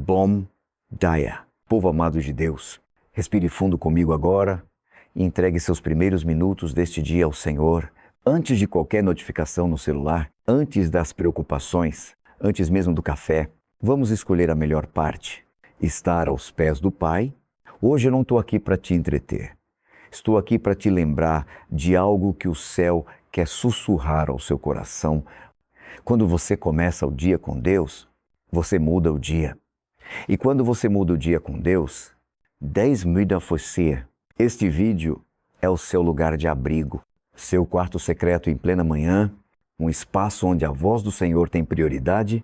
Bom dia. Povo amado de Deus, respire fundo comigo agora e entregue seus primeiros minutos deste dia ao Senhor, antes de qualquer notificação no celular, antes das preocupações, antes mesmo do café. Vamos escolher a melhor parte, estar aos pés do Pai. Hoje eu não estou aqui para te entreter. Estou aqui para te lembrar de algo que o céu quer sussurrar ao seu coração. Quando você começa o dia com Deus, você muda o dia. E quando você muda o dia com Deus, 10 muda você. Este vídeo é o seu lugar de abrigo, seu quarto secreto em plena manhã, um espaço onde a voz do Senhor tem prioridade.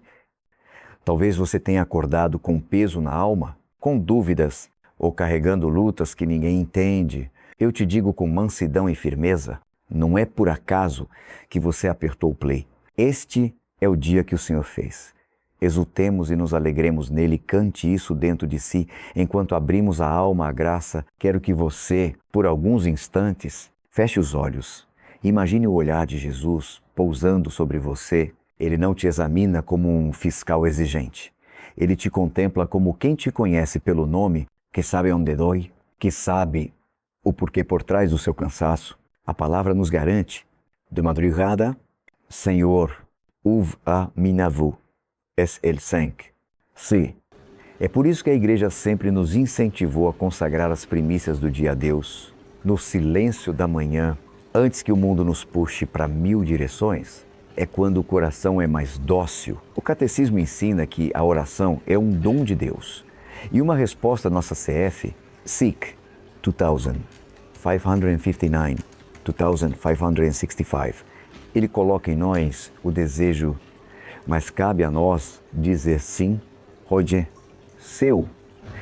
Talvez você tenha acordado com peso na alma, com dúvidas ou carregando lutas que ninguém entende. Eu te digo com mansidão e firmeza, não é por acaso que você apertou o play. Este é o dia que o Senhor fez. Exultemos e nos alegremos nele, cante isso dentro de si. Enquanto abrimos a alma à graça, quero que você, por alguns instantes, feche os olhos. Imagine o olhar de Jesus pousando sobre você. Ele não te examina como um fiscal exigente. Ele te contempla como quem te conhece pelo nome, que sabe onde dói, que sabe o porquê por trás do seu cansaço. A palavra nos garante, de madrugada, Senhor, ouve a minha voz. Es el 5. Sim. É por isso que a igreja sempre nos incentivou a consagrar as primícias do dia a Deus, no silêncio da manhã, antes que o mundo nos puxe para 1000 direções. É quando o coração é mais dócil. O catecismo ensina que a oração é um dom de Deus. E uma resposta à nossa CF, Seek 2559, 2565, ele coloca em nós o desejo, mas cabe a nós dizer sim, hoje, seu.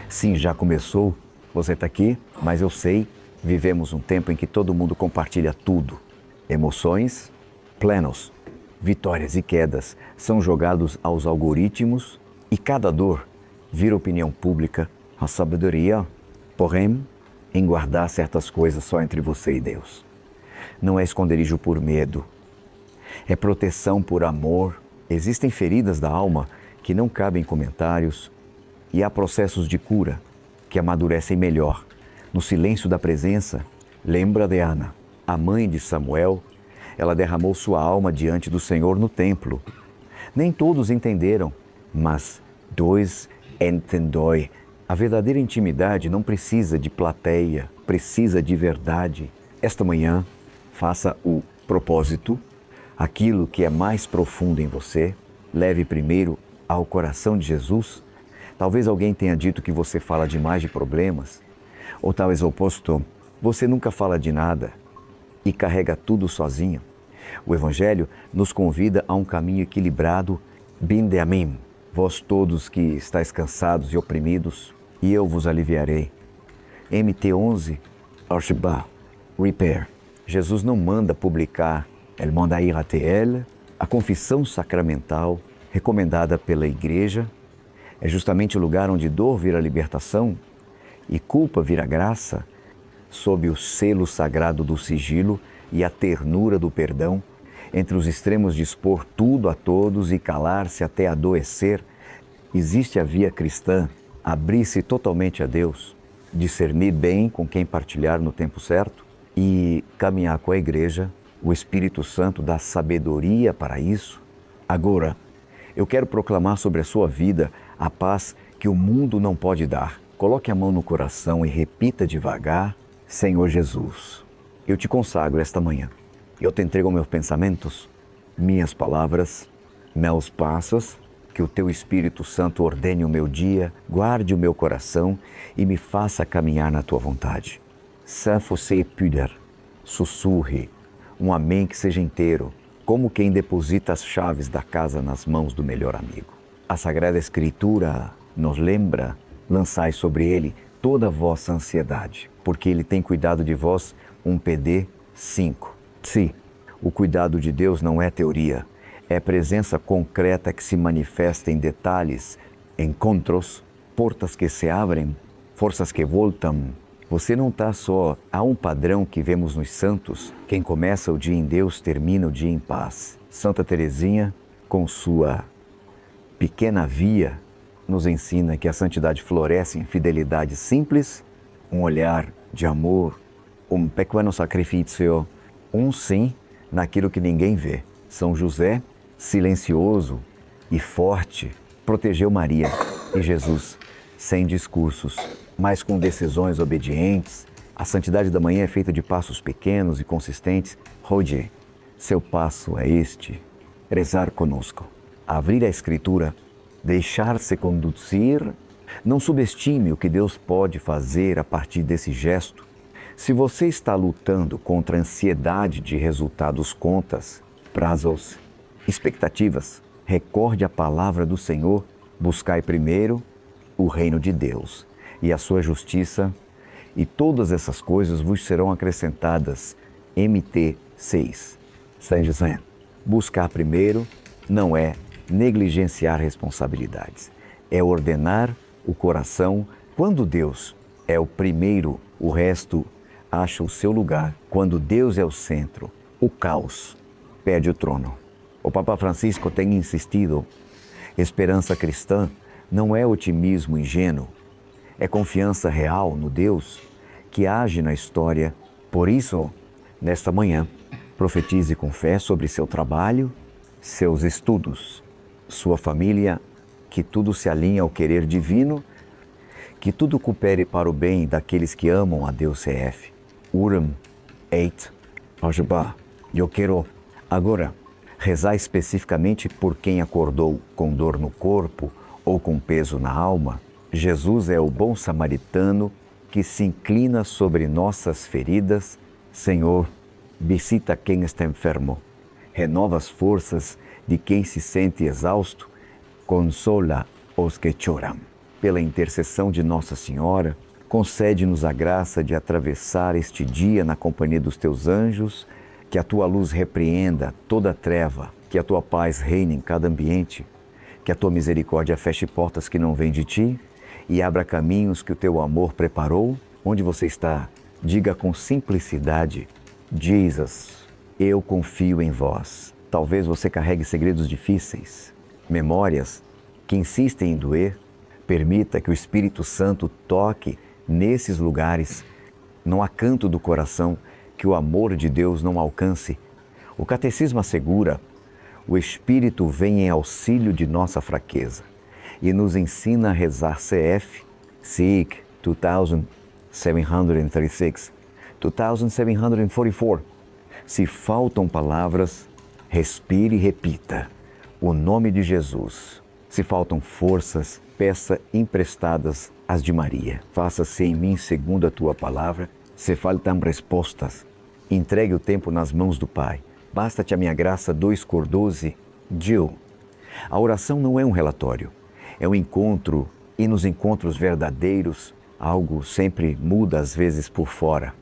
Sim, já começou, você está aqui, mas eu sei, vivemos um tempo em que todo mundo compartilha tudo. Emoções, plenos, vitórias e quedas são jogados aos algoritmos e cada dor vira opinião pública. A sabedoria, porém, em guardar certas coisas só entre você e Deus. Não é esconderijo por medo, é proteção por amor. Existem feridas da alma que não cabem comentários e há processos de cura que amadurecem melhor. No silêncio da presença, lembra de Ana, a mãe de Samuel. Ela derramou sua alma diante do Senhor no templo. Nem todos entenderam, mas dois entendoi. A verdadeira intimidade não precisa de plateia, precisa de verdade. Esta manhã, faça o propósito, aquilo que é mais profundo em você, leve primeiro ao coração de Jesus. Talvez alguém tenha dito que você fala demais de problemas, ou talvez o oposto, você nunca fala de nada e carrega tudo sozinho. O Evangelho nos convida a um caminho equilibrado. Binde a mim, vós todos que estáis cansados e oprimidos, e eu vos aliviarei. MT11, Arshba, Repair. Jesus não manda publicar El manda ir até ele. A confissão sacramental, recomendada pela igreja, é justamente o lugar onde dor vira libertação e culpa vira graça, sob o selo sagrado do sigilo e a ternura do perdão. Entre os extremos de expor tudo a todos e calar-se até adoecer, existe a via cristã, abrir-se totalmente a Deus, discernir bem com quem partilhar no tempo certo e caminhar com a igreja. O Espírito Santo dá sabedoria para isso. Agora, eu quero proclamar sobre a sua vida a paz que o mundo não pode dar. Coloque a mão no coração e repita devagar: Senhor Jesus, eu te consagro esta manhã. Eu te entrego meus pensamentos, minhas palavras, meus passos. Que o teu Espírito Santo ordene o meu dia, guarde o meu coração e me faça caminhar na tua vontade. Sans você puder, sussurre um amém que seja inteiro, como quem deposita as chaves da casa nas mãos do melhor amigo. A Sagrada Escritura nos lembra: lançai sobre ele toda a vossa ansiedade, porque ele tem cuidado de vós. 1 PD 5. Sim, o cuidado de Deus não é teoria, é presença concreta que se manifesta em detalhes, encontros, portas que se abrem, forças que voltam. Você não está só. Há um padrão que vemos nos santos. Quem começa o dia em Deus, termina o dia em paz. Santa Teresinha, com sua pequena via, nos ensina que a santidade floresce em fidelidade simples, um olhar de amor, um pequeno sacrifício, um sim naquilo que ninguém vê. São José, silencioso e forte, protegeu Maria e Jesus sem discursos, mas com decisões obedientes. A santidade da manhã é feita de passos pequenos e consistentes. Roger, seu passo é este: rezar conosco, abrir a Escritura, deixar-se conduzir. Não subestime o que Deus pode fazer a partir desse gesto. Se você está lutando contra a ansiedade de resultados, contas, prazos, expectativas, recorde a palavra do Senhor: buscai primeiro o reino de Deus e a sua justiça, e todas essas coisas vos serão acrescentadas. MT 6. Saint-Germain. Buscar primeiro não é negligenciar responsabilidades, é ordenar o coração. Quando Deus é o primeiro, o resto acha o seu lugar. Quando Deus é o centro, o caos perde o trono. O Papa Francisco tem insistido: esperança cristã não é otimismo ingênuo, é confiança real no Deus que age na história. Por isso, nesta manhã, profetize com fé sobre seu trabalho, seus estudos, sua família, que tudo se alinhe ao querer divino, que tudo coopere para o bem daqueles que amam a Deus CF. Urim 8, Ajubá. Eu quero agora rezar especificamente por quem acordou com dor no corpo ou com peso na alma. Jesus é o bom samaritano que se inclina sobre nossas feridas. Senhor, visita quem está enfermo, renova as forças de quem se sente exausto, consola os que choram. Pela intercessão de Nossa Senhora, concede-nos a graça de atravessar este dia na companhia dos teus anjos, que a tua luz repreenda toda treva, que a tua paz reine em cada ambiente, que a tua misericórdia feche portas que não vêm de ti e abra caminhos que o teu amor preparou. Onde você está, diga com simplicidade: Jesus, eu confio em vós. Talvez você carregue segredos difíceis, memórias que insistem em doer. Permita que o Espírito Santo toque nesses lugares. Não há canto do coração que o amor de Deus não alcance. O Catecismo assegura: o Espírito vem em auxílio de nossa fraqueza e nos ensina a rezar CF, SIC 2736, 2744. Se faltam palavras, respire e repita o nome de Jesus. Se faltam forças, peça emprestadas as de Maria. Faça-se em mim segundo a tua palavra. Se faltam respostas, entregue o tempo nas mãos do Pai. Basta-te a minha graça. 2:12. Jill. A oração não é um relatório, é um encontro, e nos encontros verdadeiros, algo sempre muda, às vezes por fora,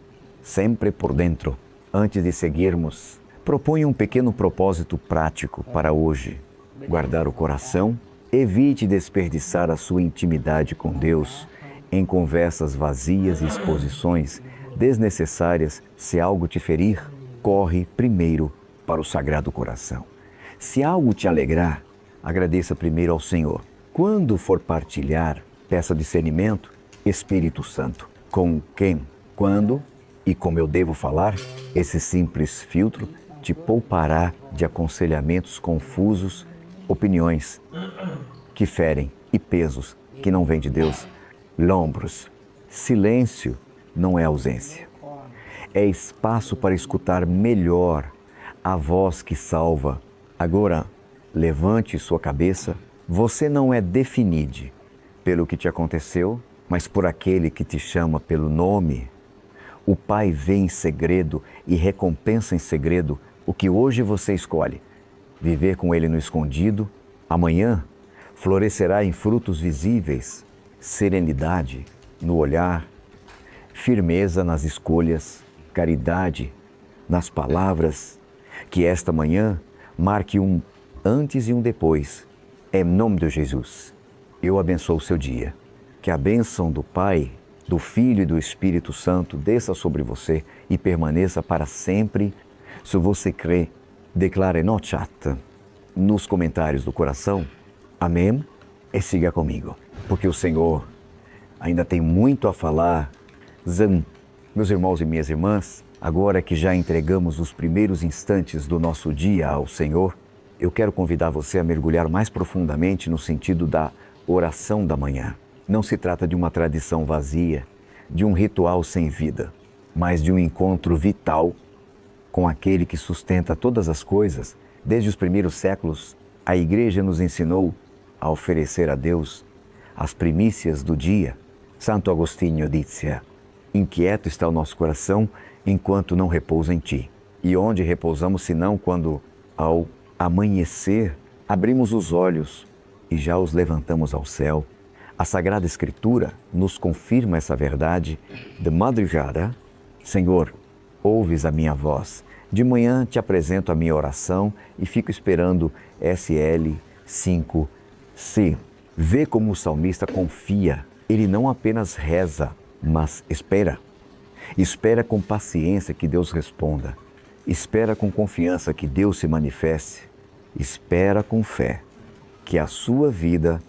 sempre por dentro. Antes de seguirmos, proponha um pequeno propósito prático para hoje. Guardar o coração. Evite desperdiçar a sua intimidade com Deus em conversas vazias e exposições desnecessárias. Se algo te ferir, corre primeiro para o Sagrado Coração. Se algo te alegrar, agradeça primeiro ao Senhor. Quando for partilhar, peça discernimento. Espírito Santo, com quem, quando e como eu devo falar? Esse simples filtro te poupará de aconselhamentos confusos, opiniões que ferem e pesos que não vêm de Deus. Lombros. Silêncio não é ausência. É espaço para escutar melhor a voz que salva. Agora, levante sua cabeça. Você não é definido pelo que te aconteceu, mas por aquele que te chama pelo nome. O Pai vê em segredo e recompensa em segredo o que hoje você escolhe. Viver com Ele no escondido, amanhã florescerá em frutos visíveis, serenidade no olhar, firmeza nas escolhas, caridade nas palavras. Que esta manhã marque um antes e um depois. Em nome de Jesus, eu abençoo o seu dia. Que a bênção do Pai, do Filho e do Espírito Santo desça sobre você e permaneça para sempre. Se você crê, declare no chat, nos comentários do coração. Amém e siga comigo, porque o Senhor ainda tem muito a falar. Meus irmãos e minhas irmãs, agora que já entregamos os primeiros instantes do nosso dia ao Senhor, eu quero convidar você a mergulhar mais profundamente no sentido da oração da manhã. Não se trata de uma tradição vazia, de um ritual sem vida, mas de um encontro vital com aquele que sustenta todas as coisas. Desde os primeiros séculos, a Igreja nos ensinou a oferecer a Deus as primícias do dia. Santo Agostinho dizia: inquieto está o nosso coração enquanto não repousa em ti. E onde repousamos senão quando, ao amanhecer, abrimos os olhos e já os levantamos ao céu? A Sagrada Escritura nos confirma essa verdade de madrugada. Senhor, ouves a minha voz. De manhã te apresento a minha oração e fico esperando SL 5C. Vê como o salmista confia. Ele não apenas reza, mas espera. Espera com paciência que Deus responda. Espera com confiança que Deus se manifeste. Espera com fé que a sua vida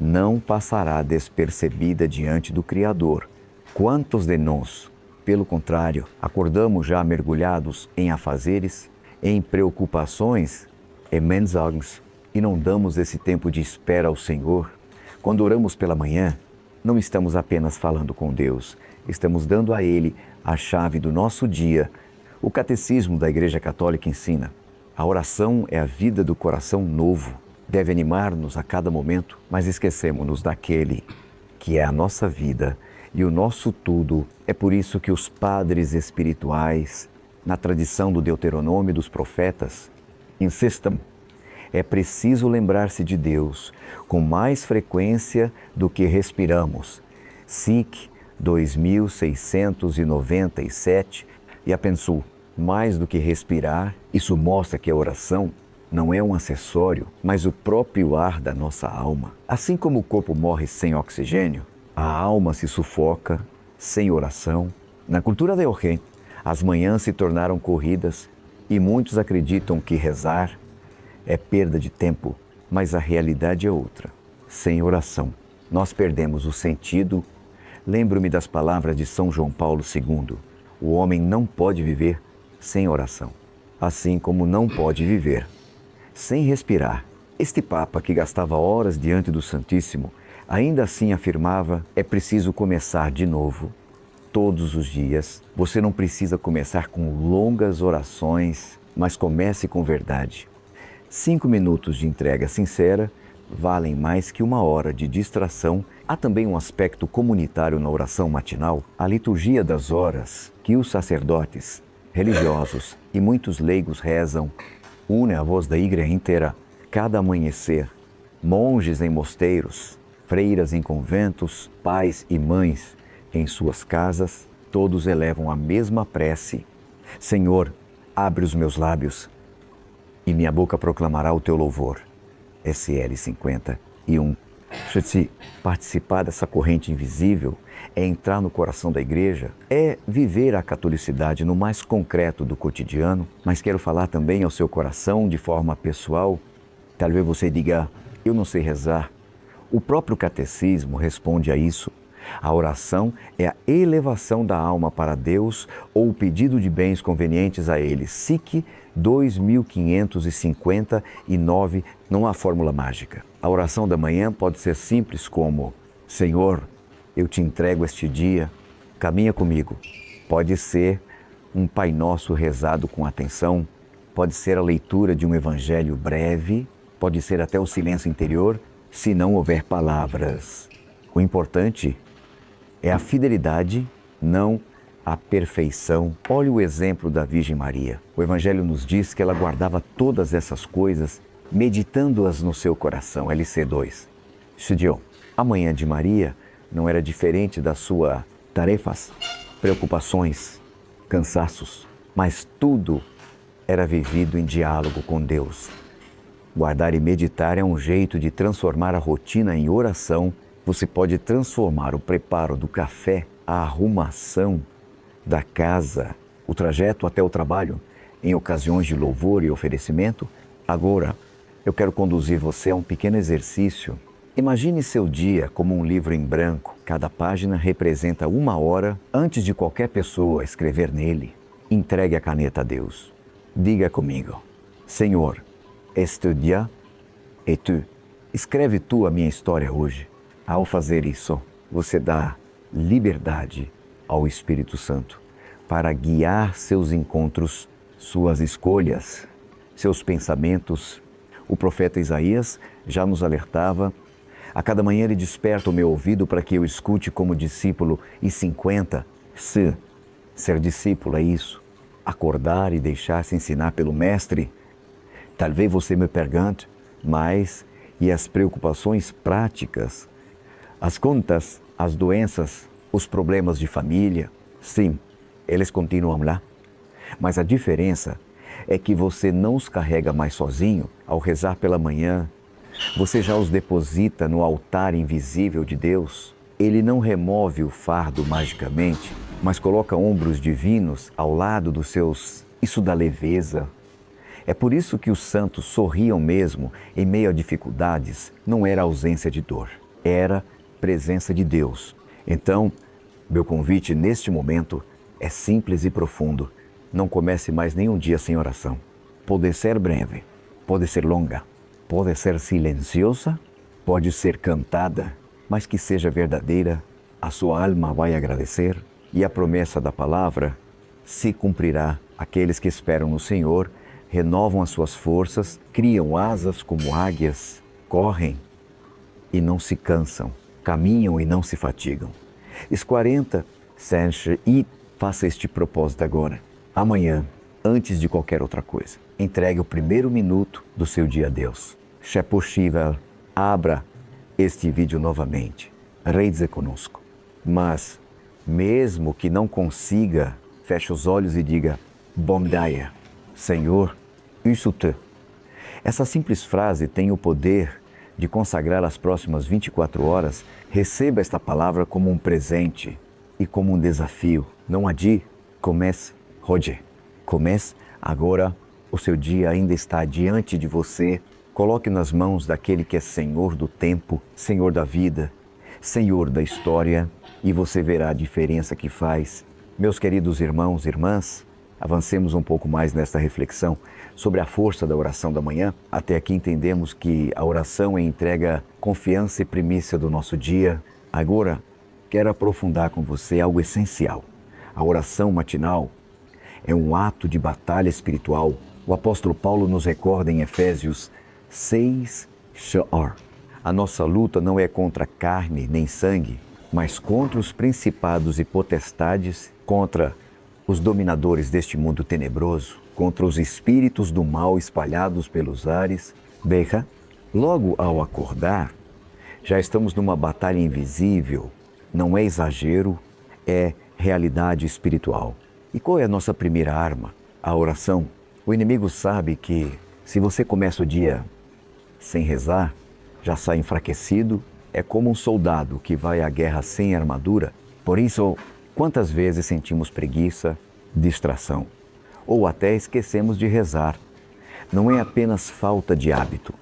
não passará despercebida diante do Criador. Quantos de nós, pelo contrário, acordamos já mergulhados em afazeres, em preocupações, e não damos esse tempo de espera ao Senhor? Quando oramos pela manhã, não estamos apenas falando com Deus, estamos dando a Ele a chave do nosso dia. O Catecismo da Igreja Católica ensina: a oração é a vida do coração novo. Deve animar-nos a cada momento, mas esquecemos-nos daquele que é a nossa vida e o nosso tudo. É por isso que os padres espirituais, na tradição do Deuteronômio e dos profetas, insistem: é preciso lembrar-se de Deus com mais frequência do que respiramos. SIC 2697 e a pensou: mais do que respirar. Isso mostra que a oração não é um acessório, mas o próprio ar da nossa alma. Assim como o corpo morre sem oxigênio, a alma se sufoca sem oração. Na cultura de Oriente, as manhãs se tornaram corridas e muitos acreditam que rezar é perda de tempo, mas a realidade é outra. Sem oração, nós perdemos o sentido. Lembro-me das palavras de São João Paulo II: o homem não pode viver sem oração, assim como não pode viver sem respirar. Este Papa, que gastava horas diante do Santíssimo, ainda assim afirmava: é preciso começar de novo, todos os dias. Você não precisa começar com longas orações, mas comece com verdade. 5 minutos de entrega sincera valem mais que 1 hora de distração. Há também um aspecto comunitário na oração matinal. A liturgia das horas que os sacerdotes, religiosos e muitos leigos rezam une a voz da igreja inteira. Cada amanhecer, monges em mosteiros, freiras em conventos, pais e mães em suas casas, todos elevam a mesma prece: Senhor, abre os meus lábios e minha boca proclamará o teu louvor. SL 51. Participar dessa corrente invisível é entrar no coração da igreja, é viver a catolicidade no mais concreto do cotidiano. Mas quero falar também ao seu coração de forma pessoal. Talvez você diga: eu não sei rezar. O próprio catecismo responde a isso. A oração é a elevação da alma para Deus ou o pedido de bens convenientes a Ele. SIC 2559, não há fórmula mágica. A oração da manhã pode ser simples como: Senhor, eu te entrego este dia, caminha comigo. Pode ser um Pai Nosso rezado com atenção, pode ser a leitura de um evangelho breve, pode ser até o silêncio interior, se não houver palavras. O importante é a fidelidade, não a perfeição. Olhe o exemplo da Virgem Maria. O Evangelho nos diz que ela guardava todas essas coisas, meditando-as no seu coração. LC2. Estudiou. A manhã de Maria não era diferente das suas tarefas, preocupações, cansaços, mas tudo era vivido em diálogo com Deus. Guardar e meditar é um jeito de transformar a rotina em oração. Você pode transformar o preparo do café, a arrumação da casa, o trajeto até o trabalho, em ocasiões de louvor e oferecimento. Agora, eu quero conduzir você a um pequeno exercício Imagine seu dia como um livro em branco. Cada página representa 1 hora antes de qualquer pessoa escrever nele. Entregue a caneta a Deus. Diga comigo: Senhor, este dia é tu. Escreve tu a minha história hoje. Ao fazer isso, você dá liberdade ao Espírito Santo para guiar seus encontros, suas escolhas, seus pensamentos. O profeta Isaías já nos alertava: a cada manhã ele desperta o meu ouvido para que eu escute como discípulo. E 50, ser discípulo é isso, acordar e deixar-se ensinar pelo Mestre. Talvez você me pergunte, mas e as preocupações práticas? As contas, as doenças, os problemas de família? Sim, eles continuam lá. Mas a diferença é que você não os carrega mais sozinho ao rezar pela manhã. Você já os deposita no altar invisível de Deus. Ele não remove o fardo magicamente, mas coloca ombros divinos ao lado dos seus. Isso dá leveza. É por isso que os santos sorriam mesmo em meio a dificuldades. Não era ausência de dor, era presença de Deus. Então, meu convite neste momento é simples e profundo. Não comece mais nenhum dia sem oração. Pode ser breve, pode ser longa, pode ser silenciosa, pode ser cantada, mas que seja verdadeira. A sua alma vai agradecer e a promessa da palavra se cumprirá. Aqueles que esperam no Senhor renovam as suas forças, criam asas como águias, correm e não se cansam, caminham e não se fatigam. Esquarenta, Senche, e faça este propósito agora. Amanhã, antes de qualquer outra coisa, entregue o primeiro minuto do seu dia a Deus. Se é possível, abra este vídeo novamente. Reze conosco. Mas, mesmo que não consiga, feche os olhos e diga: Bom dia, Senhor, isso te. Essa simples frase tem o poder de consagrar as próximas 24 horas. Receba esta palavra como um presente e como um desafio. Não adie, comece hoje. Comece agora, o seu dia ainda está diante de você. Coloque nas mãos daquele que é Senhor do tempo, Senhor da vida, Senhor da história, e você verá a diferença que faz. Meus queridos irmãos e irmãs, avancemos um pouco mais nesta reflexão sobre a força da oração da manhã. Até aqui entendemos que a oração é entrega, confiança e primícia do nosso dia. Agora, quero aprofundar com você algo essencial. A oração matinal é um ato de batalha espiritual. O apóstolo Paulo nos recorda em Efésios 6, a nossa luta não é contra carne nem sangue, mas contra os principados e potestades, contra os dominadores deste mundo tenebroso, contra os espíritos do mal espalhados pelos ares. Veja, logo ao acordar, já estamos numa batalha invisível. Não é exagero, é realidade espiritual. E qual é a nossa primeira arma? A oração. O inimigo sabe que se você começa o dia sem rezar, já sai enfraquecido. É como um soldado que vai à guerra sem armadura. Por isso, quantas vezes sentimos preguiça, distração, ou até esquecemos de rezar? Não é apenas falta de hábito.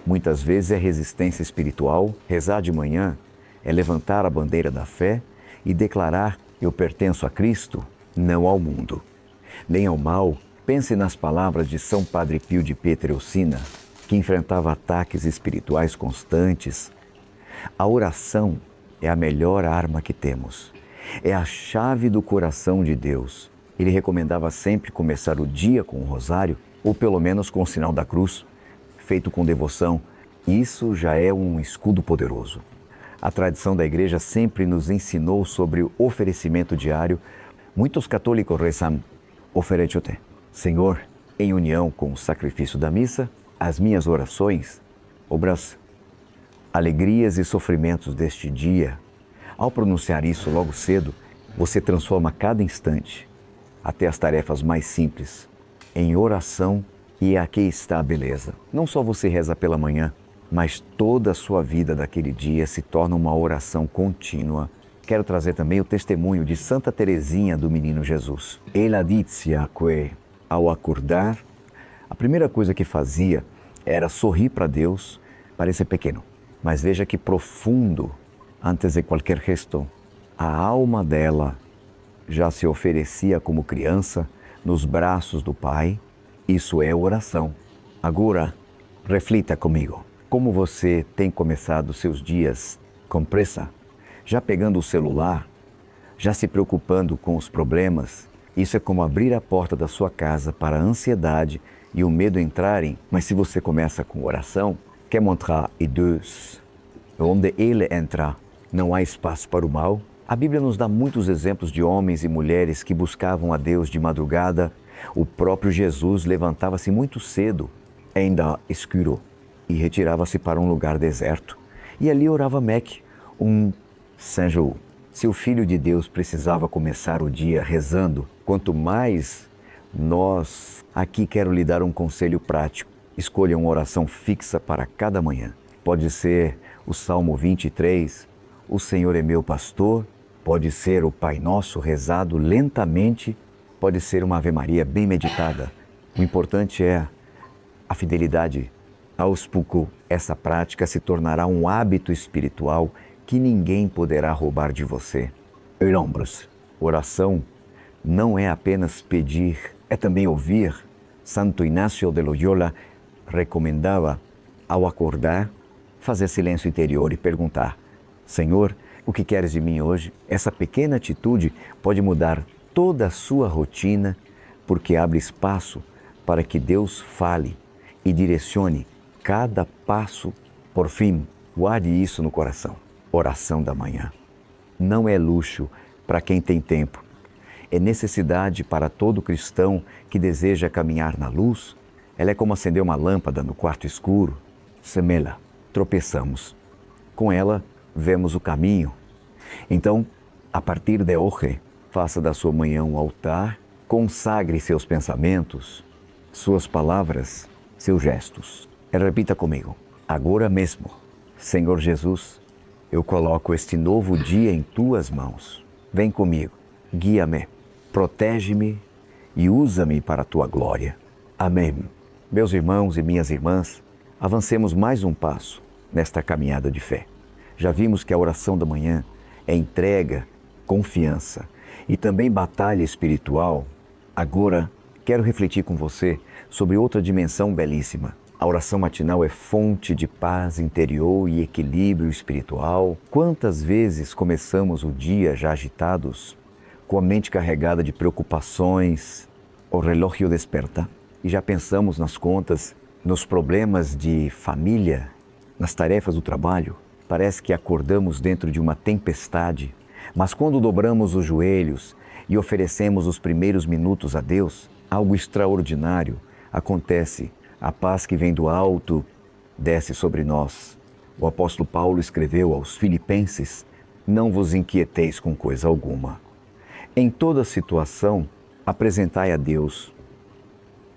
Muitas vezes é resistência espiritual. Rezar de manhã é levantar a bandeira da fé e declarar: eu pertenço a Cristo, não ao mundo, nem ao mal. Pense nas palavras de São Padre Pio de Pietrelcina, que enfrentava ataques espirituais constantes. A oração é a melhor arma que temos. É a chave do coração de Deus. Ele recomendava sempre começar o dia com o rosário, ou pelo menos com o sinal da cruz, feito com devoção. Isso já é um escudo poderoso. A tradição da igreja sempre nos ensinou sobre o oferecimento diário. Muitos católicos rezam: ofereço-te, Senhor, em união com o sacrifício da missa, as minhas orações, obras, alegrias e sofrimentos deste dia. Ao pronunciar isso logo cedo, você transforma cada instante, até as tarefas mais simples, em oração. E aqui está a beleza. Não só você reza pela manhã, mas toda a sua vida daquele dia se torna uma oração contínua. Quero trazer também o testemunho de Santa Teresinha do Menino Jesus. Ela dizia que, ao acordar, a primeira coisa que fazia era sorrir para Deus, parecer pequeno. Mas veja que profundo, antes de qualquer gesto, a alma dela já se oferecia como criança nos braços do Pai. Isso é oração. Agora, reflita comigo. Como você tem começado seus dias com pressa? Já pegando o celular? Já se preocupando com os problemas? Isso é como abrir a porta da sua casa para a ansiedade e o medo entrarem. Mas se você começa com oração, quer mostrar e Deus, onde Ele entra, não há espaço para o mal. A Bíblia nos dá muitos exemplos de homens e mulheres que buscavam a Deus de madrugada. O próprio Jesus levantava-se muito cedo, ainda escuro, e retirava-se para um lugar deserto. E ali orava Meque, um Sanjo. Se o Filho de Deus precisava começar o dia rezando, quanto mais nós. Aqui quero lhe dar um conselho prático. Escolha uma oração fixa para cada manhã. Pode ser o Salmo 23, o Senhor é meu pastor. Pode ser o Pai Nosso rezado lentamente. Pode ser uma Ave Maria bem meditada. O importante é a fidelidade. Aos poucos, essa prática se tornará um hábito espiritual que ninguém poderá roubar de você. Ombros. Oração não é apenas pedir, é também ouvir. Santo Inácio de Loyola recomendava, ao acordar, fazer silêncio interior e perguntar: Senhor, o que queres de mim hoje? Essa pequena atitude pode mudar toda a sua rotina, porque abre espaço para que Deus fale e direcione cada passo. Por fim, guarde isso no coração. Oração da manhã não é luxo para quem tem tempo. É necessidade para todo cristão que deseja caminhar na luz. Ela é como acender uma lâmpada no quarto escuro. Semela, tropeçamos. Com ela, vemos o caminho. Então, a partir de hoje, faça da sua manhã um altar, consagre seus pensamentos, suas palavras, seus gestos. E repita comigo: agora mesmo, Senhor Jesus, eu coloco este novo dia em tuas mãos. Vem comigo, guia-me, protege-me e usa-me para a tua glória. Amém. Meus irmãos e minhas irmãs, avancemos mais um passo nesta caminhada de fé. Já vimos que a oração da manhã é entrega, confiança e também batalha espiritual. Agora, quero refletir com você sobre outra dimensão belíssima. A oração matinal é fonte de paz interior e equilíbrio espiritual. Quantas vezes começamos o dia já agitados, com a mente carregada de preocupações, o relógio desperta e já pensamos nas contas, nos problemas de família, nas tarefas do trabalho. Parece que acordamos dentro de uma tempestade, mas quando dobramos os joelhos e oferecemos os primeiros minutos a Deus, algo extraordinário acontece. A paz que vem do alto desce sobre nós. O apóstolo Paulo escreveu aos Filipenses: não vos inquieteis com coisa alguma. Em toda situação, apresentai a Deus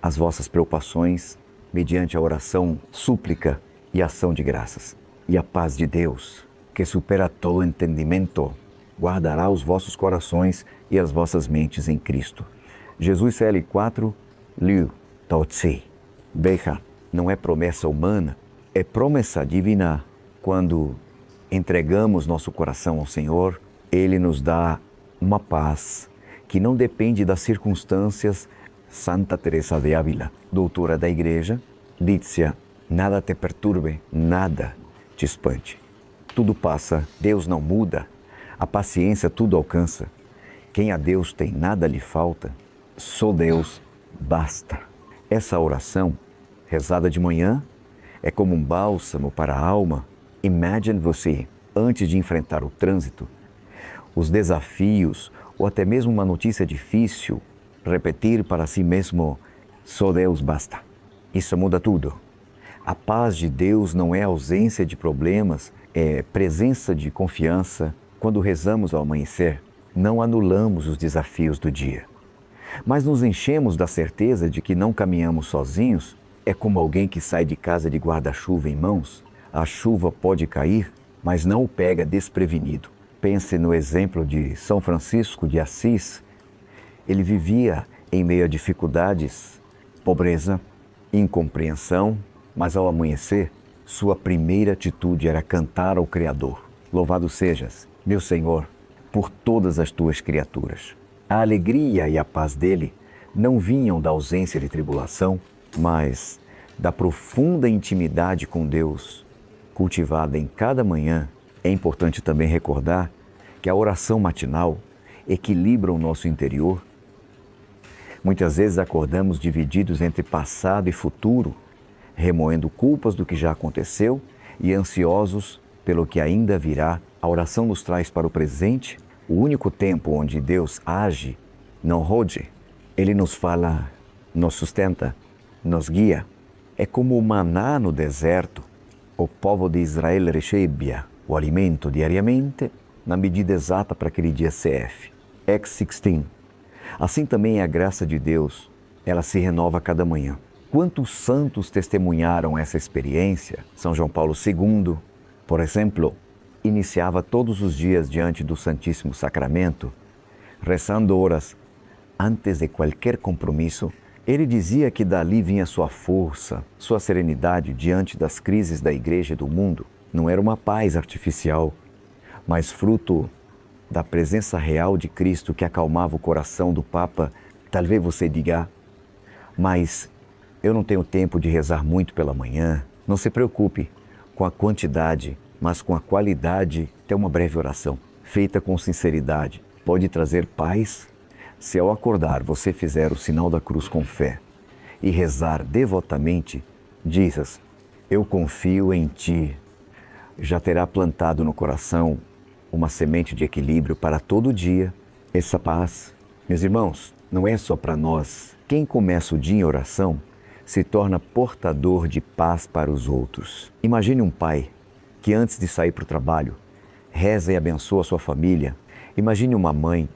as vossas preocupações mediante a oração, súplica e ação de graças. E a paz de Deus, que supera todo entendimento, guardará os vossos corações e as vossas mentes em Cristo. Jesus CL4, Liu Tao Tse. Veja, não é promessa humana, é promessa divina. Quando entregamos nosso coração ao Senhor, Ele nos dá uma paz que não depende das circunstâncias. Santa Teresa de Ávila, doutora da Igreja, dizia: nada te perturbe, nada te espante. Tudo passa, Deus não muda, a paciência tudo alcança. Quem a Deus tem, nada lhe falta, só Deus basta. Essa oração, rezada de manhã, é como um bálsamo para a alma. Imagine você, antes de enfrentar o trânsito, os desafios ou até mesmo uma notícia difícil, repetir para si mesmo: só Deus basta. Isso muda tudo. A paz de Deus não é ausência de problemas, é presença de confiança. Quando rezamos ao amanhecer, não anulamos os desafios do dia, mas nos enchemos da certeza de que não caminhamos sozinhos. É como alguém que sai de casa de guarda-chuva em mãos. A chuva pode cair, mas não o pega desprevenido. Pense no exemplo de São Francisco de Assis. Ele vivia em meio a dificuldades, pobreza, incompreensão, mas ao amanhecer, sua primeira atitude era cantar ao Criador. Louvado sejas, meu Senhor, por todas as tuas criaturas. A alegria e a paz dele não vinham da ausência de tribulação, mas da profunda intimidade com Deus, cultivada em cada manhã. É importante também recordar que a oração matinal equilibra o nosso interior. Muitas vezes acordamos divididos entre passado e futuro, remoendo culpas do que já aconteceu e ansiosos pelo que ainda virá. A oração nos traz para o presente, o único tempo onde Deus age, não rode. Ele nos fala, nos sustenta, nos guia. É como o maná no deserto. O povo de Israel recebia o alimento diariamente na medida exata para aquele dia CF. X16. Assim também é a graça de Deus, ela se renova a cada manhã. Quantos santos testemunharam essa experiência? São João Paulo II, por exemplo, iniciava todos os dias diante do Santíssimo Sacramento, rezando horas antes de qualquer compromisso. Ele dizia que dali vinha sua força, sua serenidade diante das crises da igreja e do mundo. Não era uma paz artificial, mas fruto da presença real de Cristo que acalmava o coração do Papa. Talvez você diga, mas eu não tenho tempo de rezar muito pela manhã. Não se preocupe com a quantidade, mas com a qualidade. Até uma breve oração, feita com sinceridade, pode trazer paz. Se ao acordar você fizer o sinal da cruz com fé e rezar devotamente, dizes, eu confio em ti, já terá plantado no coração uma semente de equilíbrio para todo dia. Essa paz, meus irmãos, não é só para nós. Quem começa o dia em oração se torna portador de paz para os outros. Imagine um pai que antes de sair para o trabalho, reza e abençoa a sua família. Imagine uma mãe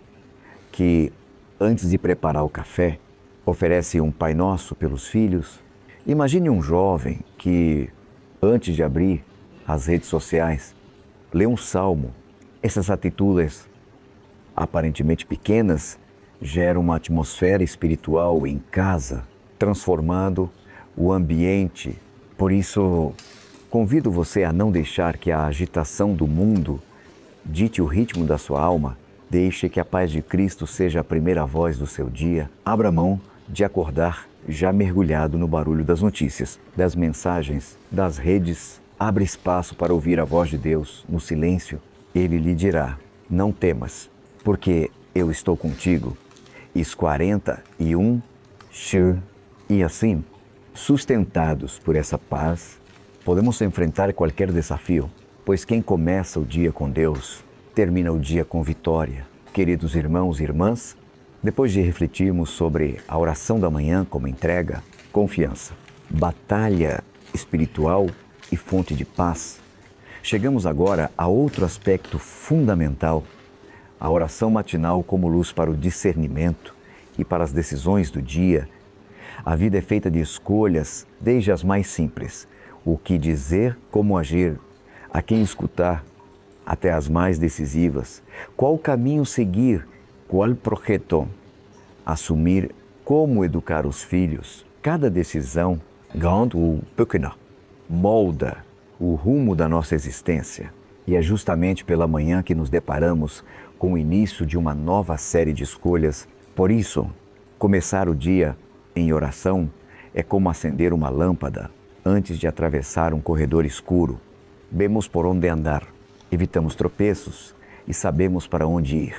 que antes de preparar o café, oferece um Pai Nosso pelos filhos. Imagine um jovem que antes de abrir as redes sociais, lê um salmo. Essas atitudes, aparentemente pequenas, geram uma atmosfera espiritual em casa, transformando o ambiente. Por isso, convido você a não deixar que a agitação do mundo dite o ritmo da sua alma. Deixe que a paz de Cristo seja a primeira voz do seu dia. Abra mão de acordar já mergulhado no barulho das notícias, das mensagens, das redes. Abre espaço para ouvir a voz de Deus no silêncio. Ele lhe dirá, não temas, porque eu estou contigo. Is 41, e assim, sustentados por essa paz, podemos enfrentar qualquer desafio, pois quem começa o dia com Deus, termina o dia com vitória. Queridos irmãos e irmãs, depois de refletirmos sobre a oração da manhã como entrega, confiança, batalha espiritual e fonte de paz, chegamos agora a outro aspecto fundamental, a oração matinal como luz para o discernimento e para as decisões do dia. A vida é feita de escolhas, desde as mais simples, o que dizer, como agir, a quem escutar, até as mais decisivas, qual caminho seguir, qual projeto assumir, como educar os filhos. Cada decisão, grande ou pequena, molda o rumo da nossa existência. E é justamente pela manhã que nos deparamos com o início de uma nova série de escolhas. Por isso, começar o dia em oração é como acender uma lâmpada antes de atravessar um corredor escuro. Vemos por onde andar, evitamos tropeços e sabemos para onde ir.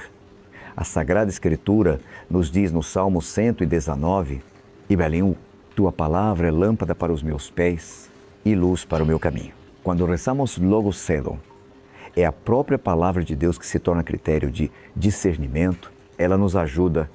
A Sagrada Escritura nos diz no Salmo 119, Ibeliú, tua palavra é lâmpada para os meus pés e luz para o meu caminho. Quando rezamos logo cedo, é a própria palavra de Deus que se torna critério de discernimento. Ela nos ajuda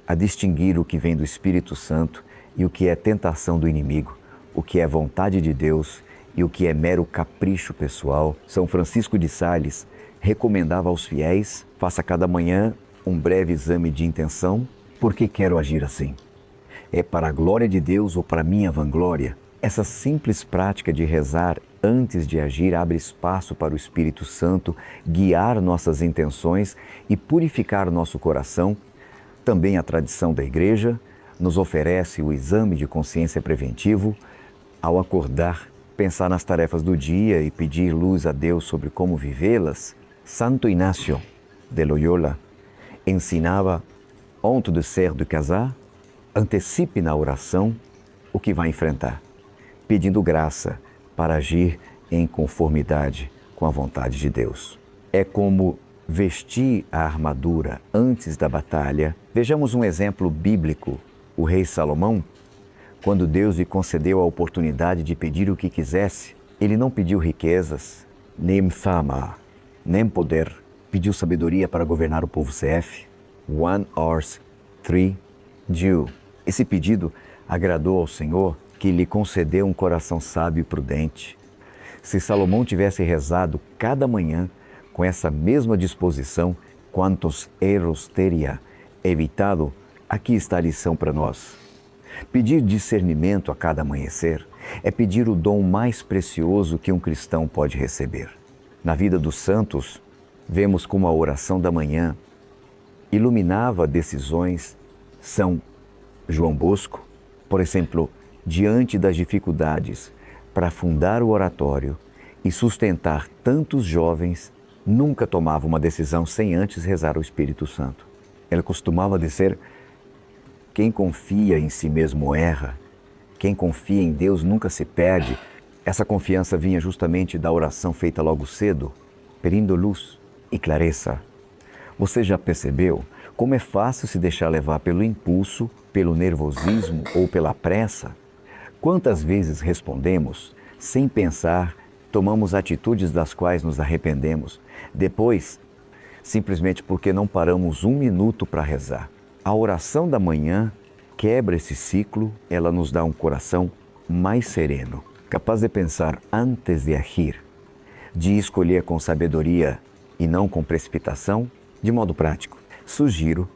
a distinguir o que vem do Espírito Santo e o que é tentação do inimigo, o que é vontade de Deus e o que é mero capricho pessoal. São Francisco de Sales recomendava aos fiéis, faça cada manhã um breve exame de intenção. Por que quero agir assim? É para a glória de Deus ou para minha vanglória? Essa simples prática de rezar antes de agir abre espaço para o Espírito Santo guiar nossas intenções e purificar nosso coração. Também a tradição da Igreja nos oferece o exame de consciência preventivo ao acordar pensar nas tarefas do dia e pedir luz a Deus sobre como vivê-las, Santo Inácio de Loyola ensinava, antes de ser de casar, antecipe na oração o que vai enfrentar, pedindo graça para agir em conformidade com a vontade de Deus. É como vestir a armadura antes da batalha. Vejamos um exemplo bíblico. O rei Salomão, quando Deus lhe concedeu a oportunidade de pedir o que quisesse, ele não pediu riquezas, nem fama, nem poder. Pediu sabedoria para governar o povo CF. One horse, three Jew. Esse pedido agradou ao Senhor, que lhe concedeu um coração sábio e prudente. Se Salomão tivesse rezado cada manhã com essa mesma disposição, quantos erros teria evitado? Aqui está a lição para nós. Pedir discernimento a cada amanhecer é pedir o dom mais precioso que um cristão pode receber. Na vida dos santos, vemos como a oração da manhã iluminava decisões. São João Bosco, por exemplo, diante das dificuldades para fundar o oratório e sustentar tantos jovens, nunca tomava uma decisão sem antes rezar ao Espírito Santo. Ele costumava dizer: quem confia em si mesmo erra, quem confia em Deus nunca se perde. Essa confiança vinha justamente da oração feita logo cedo, pedindo luz e clareza. Você já percebeu como é fácil se deixar levar pelo impulso, pelo nervosismo ou pela pressa? Quantas vezes respondemos sem pensar, tomamos atitudes das quais nos arrependemos, depois, simplesmente porque não paramos um minuto para rezar? A oração da manhã quebra esse ciclo, ela nos dá um coração mais sereno, capaz de pensar antes de agir, de escolher com sabedoria e não com precipitação. De modo prático, sugiro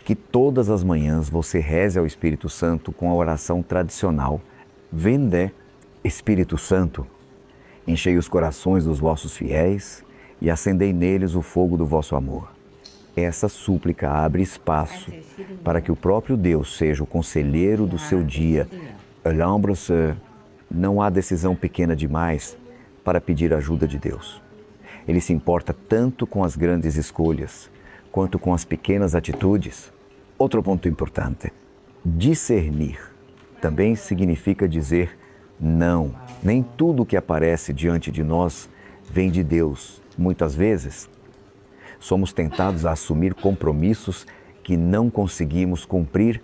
que todas as manhãs você reze ao Espírito Santo com a oração tradicional: Vinde, Espírito Santo, enchei os corações dos vossos fiéis e acendei neles o fogo do vosso amor. Essa súplica abre espaço para que o próprio Deus seja o conselheiro do seu dia. Lembre-se, não há decisão pequena demais para pedir ajuda de Deus. Ele se importa tanto com as grandes escolhas quanto com as pequenas atitudes. Outro ponto importante: discernir também significa dizer não. Nem tudo que aparece diante de nós vem de Deus. Muitas vezes, somos tentados a assumir compromissos que não conseguimos cumprir,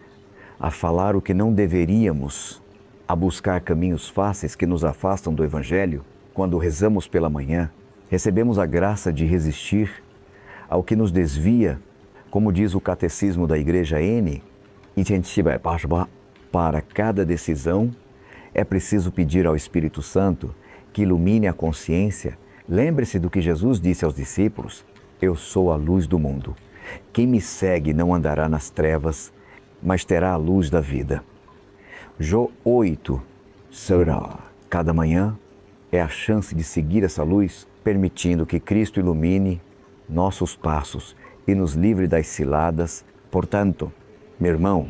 a falar o que não deveríamos, a buscar caminhos fáceis que nos afastam do Evangelho. Quando rezamos pela manhã, recebemos a graça de resistir ao que nos desvia, como diz o Catecismo da Igreja N, para cada decisão é preciso pedir ao Espírito Santo que ilumine a consciência. Lembre-se do que Jesus disse aos discípulos: eu sou a luz do mundo. Quem me segue não andará nas trevas, mas terá a luz da vida. Jó 8 será. Cada manhã é a chance de seguir essa luz, permitindo que Cristo ilumine nossos passos e nos livre das ciladas. Portanto, meu irmão,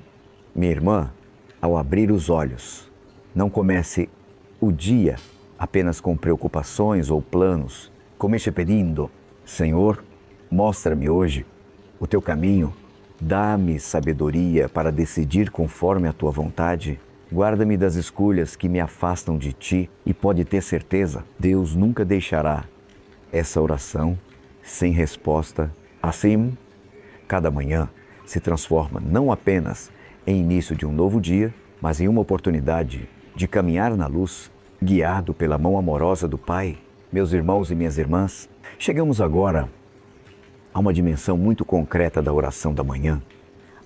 minha irmã, ao abrir os olhos, não comece o dia apenas com preocupações ou planos. Comece pedindo: Senhor, mostra-me hoje o teu caminho, dá-me sabedoria para decidir conforme a tua vontade. Guarda-me das escolhas que me afastam de ti, e pode ter certeza, Deus nunca deixará essa oração sem resposta. Assim, cada manhã se transforma não apenas em início de um novo dia, mas em uma oportunidade de caminhar na luz, guiado pela mão amorosa do Pai. Meus irmãos e minhas irmãs, chegamos agora a uma dimensão muito concreta da oração da manhã,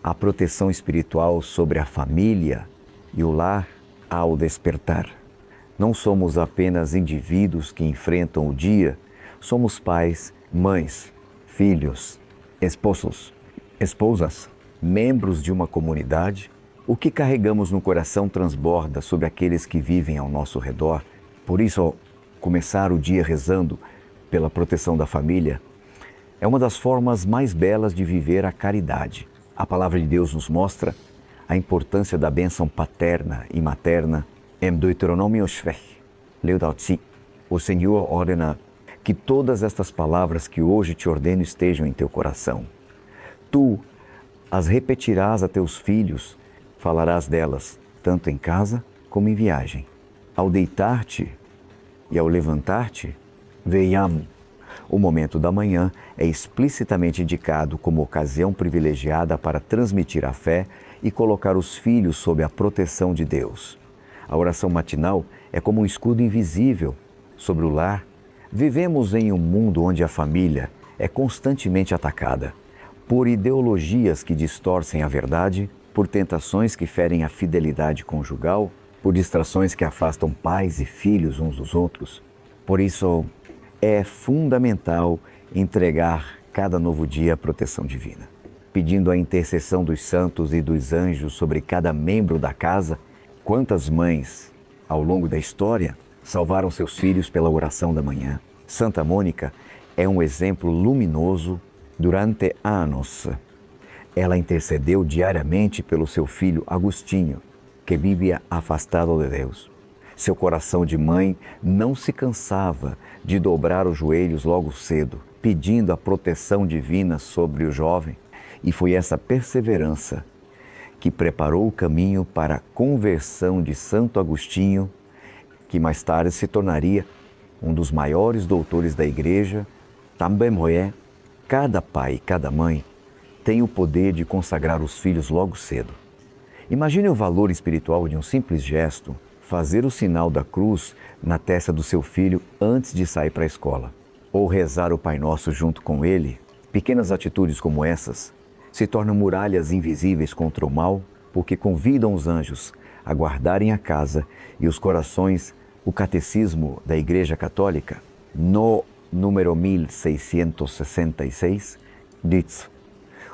a proteção espiritual sobre a família e o lar ao despertar. Não somos apenas indivíduos que enfrentam o dia, somos pais, mães, filhos, esposos, esposas, membros de uma comunidade. O que carregamos no coração transborda sobre aqueles que vivem ao nosso redor. Por isso, ao começar o dia rezando pela proteção da família, é uma das formas mais belas de viver a caridade. A palavra de Deus nos mostra a importância da bênção paterna e materna em Deuteronômio 6. Laudato Si. O Senhor ordena que todas estas palavras que hoje te ordeno estejam em teu coração. Tu as repetirás a teus filhos, falarás delas, tanto em casa como em viagem. Ao deitar-te e ao levantar-te, veiam. O momento da manhã é explicitamente indicado como ocasião privilegiada para transmitir a fé e colocar os filhos sob a proteção de Deus. A oração matinal é como um escudo invisível sobre o lar. Vivemos em um mundo onde a família é constantemente atacada por ideologias que distorcem a verdade, por tentações que ferem a fidelidade conjugal, por distrações que afastam pais e filhos uns dos outros. Por isso, é fundamental entregar cada novo dia à proteção divina, pedindo a intercessão dos santos e dos anjos sobre cada membro da casa. Quantas mães, ao longo da história, salvaram seus filhos pela oração da manhã? Santa Mônica é um exemplo luminoso. Durante anos, ela intercedeu diariamente pelo seu filho Agostinho, que vivia afastado de Deus. Seu coração de mãe não se cansava de dobrar os joelhos logo cedo, pedindo a proteção divina sobre o jovem, e foi essa perseverança que preparou o caminho para a conversão de Santo Agostinho, que mais tarde se tornaria um dos maiores doutores da Igreja. Também é. Cada pai e cada mãe tem o poder de consagrar os filhos logo cedo. Imagine o valor espiritual de um simples gesto, fazer o sinal da cruz na testa do seu filho antes de sair para a escola, ou rezar o Pai Nosso junto com ele. Pequenas atitudes como essas se tornam muralhas invisíveis contra o mal, porque convidam os anjos a guardarem a casa e os corações. O Catecismo da Igreja Católica, no número 1666, diz: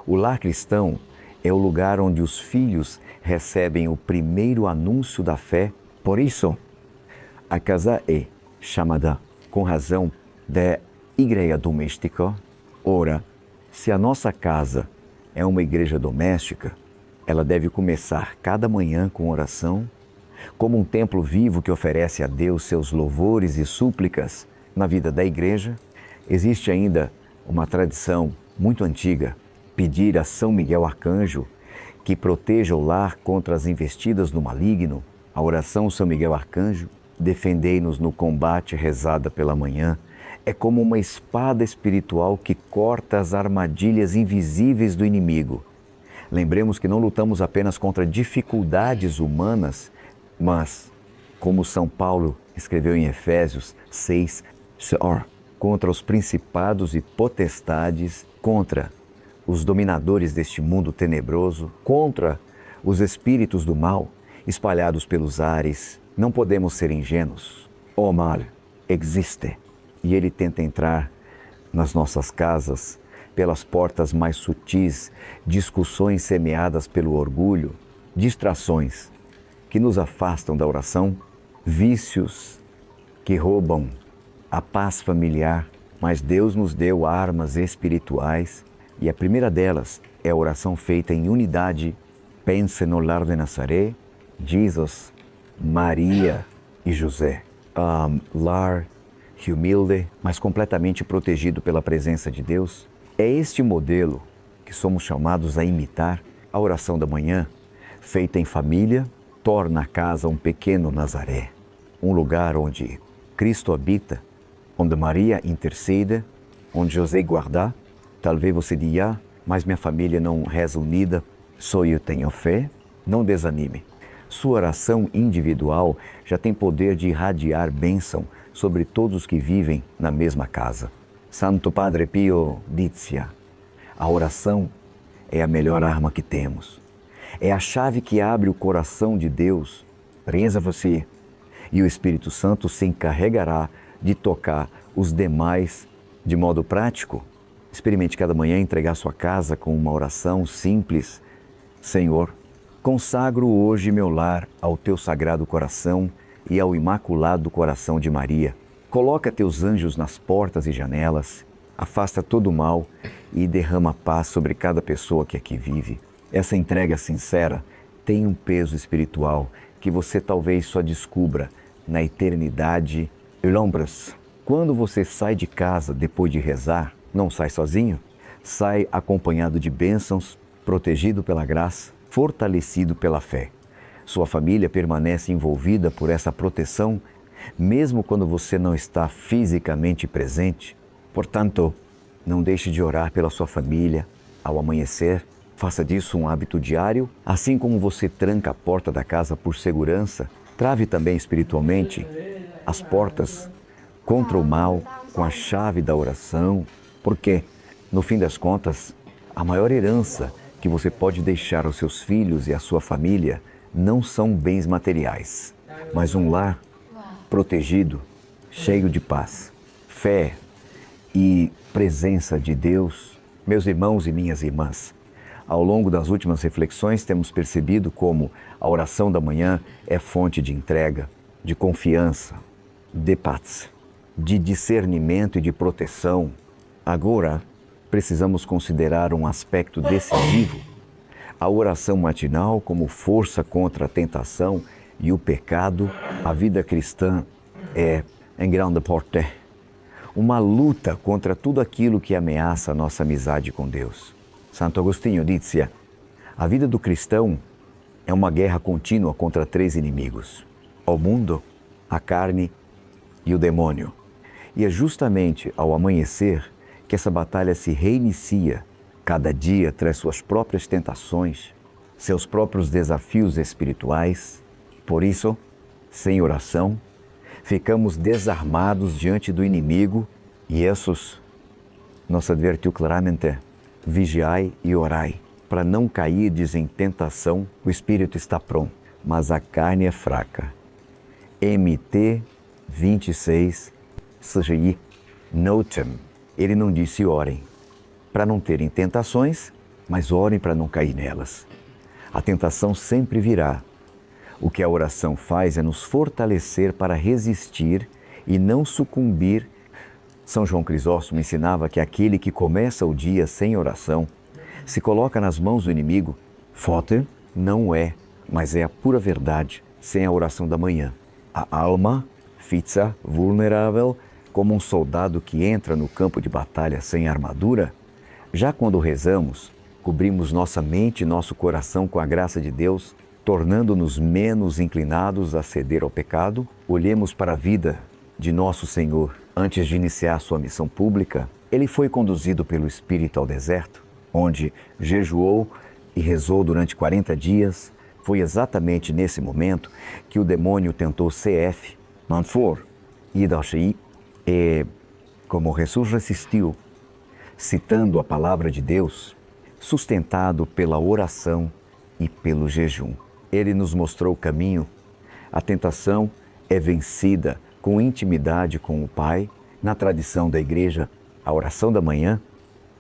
o lar cristão é o lugar onde os filhos recebem o primeiro anúncio da fé. Por isso, a casa é chamada, com razão, de igreja doméstica. Ora, se a nossa casa é uma igreja doméstica, ela deve começar cada manhã com oração, como um templo vivo que oferece a Deus seus louvores e súplicas. Na vida da igreja, existe ainda uma tradição muito antiga, pedir a São Miguel Arcanjo que proteja o lar contra as investidas do maligno. A oração São Miguel Arcanjo, defendei-nos no combate, rezada pela manhã, é como uma espada espiritual que corta as armadilhas invisíveis do inimigo. Lembremos que não lutamos apenas contra dificuldades humanas, mas, como São Paulo escreveu em Efésios 6, contra os principados e potestades, contra os dominadores deste mundo tenebroso, contra os espíritos do mal espalhados pelos ares. Não podemos ser ingênuos. O mal existe e ele tenta entrar nas nossas casas pelas portas mais sutis, discussões semeadas pelo orgulho, distrações que nos afastam da oração, vícios que roubam a paz familiar, mas Deus nos deu armas espirituais e a primeira delas é a oração feita em unidade. Pense no lar de Nazaré, Jesus, Maria e José. Lar humilde, mas completamente protegido pela presença de Deus. É este modelo que somos chamados a imitar. A oração da manhã, feita em família, torna a casa um pequeno Nazaré, um lugar onde Cristo habita, onde Maria intercede, onde José guarda. Talvez você diga: mas minha família não reza unida, só eu tenho fé. Não desanime. Sua oração individual já tem poder de irradiar bênção sobre todos que vivem na mesma casa. Santo Padre Pio dizia: a oração é a melhor arma que temos. É a chave que abre o coração de Deus. Reza você e o Espírito Santo se encarregará de tocar os demais de modo prático. Experimente cada manhã entregar sua casa com uma oração simples. Senhor, consagro hoje meu lar ao teu sagrado coração e ao imaculado coração de Maria. Coloca teus anjos nas portas e janelas, afasta todo o mal e derrama paz sobre cada pessoa que aqui vive. Essa entrega sincera tem um peso espiritual que você talvez só descubra na eternidade. Lombras, quando você sai de casa depois de rezar, não sai sozinho, sai acompanhado de bênçãos, protegido pela graça, fortalecido pela fé. Sua família permanece envolvida por essa proteção, mesmo quando você não está fisicamente presente. Portanto, não deixe de orar pela sua família ao amanhecer. Faça disso um hábito diário. Assim como você tranca a porta da casa por segurança, trave também espiritualmente as portas contra o mal com a chave da oração, porque, no fim das contas, a maior herança que você pode deixar aos seus filhos e à sua família não são bens materiais, mas um lar protegido, cheio de paz, fé e presença de Deus. Meus irmãos e minhas irmãs, ao longo das últimas reflexões temos percebido como a oração da manhã é fonte de entrega, de confiança, de paz, de discernimento e de proteção. Agora, precisamos considerar um aspecto decisivo: a oração matinal como força contra a tentação e o pecado. A vida cristã é, em grande parte, uma luta contra tudo aquilo que ameaça a nossa amizade com Deus. Santo Agostinho dizia: a vida do cristão é uma guerra contínua contra 3 inimigos: o mundo, a carne e o demônio. E é justamente ao amanhecer que essa batalha se reinicia. Cada dia traz suas próprias tentações, seus próprios desafios espirituais. Por isso, sem oração, ficamos desarmados diante do inimigo, e Jesus nos advertiu claramente: vigiai e orai, para não cairdes em tentação. O espírito está pronto, mas a carne é fraca. MT 26, CGI, Notem. Ele não disse orem para não terem tentações, mas orem para não cair nelas. A tentação sempre virá. O que a oração faz é nos fortalecer para resistir e não sucumbir. São João Crisóstomo ensinava que aquele que começa o dia sem oração se coloca nas mãos do inimigo. Foter não é, mas é a pura verdade, sem a oração da manhã. A alma fixa, vulnerável, como um soldado que entra no campo de batalha sem armadura. Já quando rezamos, cobrimos nossa mente e nosso coração com a graça de Deus, tornando-nos menos inclinados a ceder ao pecado. Olhemos para a vida de nosso Senhor. Antes de iniciar sua missão pública, ele foi conduzido pelo Espírito ao deserto, onde jejuou e rezou durante 40 dias. Foi exatamente nesse momento que o demônio tentou CF, Manfor, Idalshi, e como Jesus resistiu, citando a palavra de Deus, sustentado pela oração e pelo jejum. Ele nos mostrou o caminho. A tentação é vencida com intimidade com o Pai. Na tradição da Igreja, a oração da manhã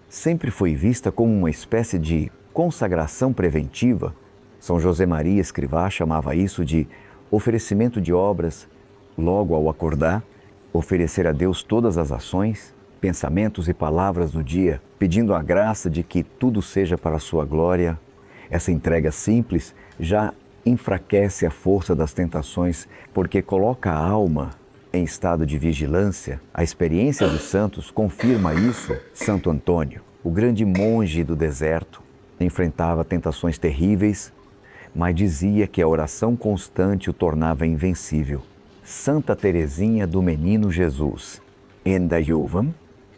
sempre foi vista como uma espécie de consagração preventiva. São José Maria Escrivá chamava isso de oferecimento de obras. Logo ao acordar, oferecer a Deus todas as ações, pensamentos e palavras do dia, pedindo a graça de que tudo seja para a sua glória. Essa entrega simples já enfraquece a força das tentações, porque coloca a alma em estado de vigilância. A experiência dos santos confirma isso. Santo Antônio, o grande monge do deserto, enfrentava tentações terríveis, mas dizia que a oração constante o tornava invencível. Santa Teresinha do Menino Jesus, Endayovam,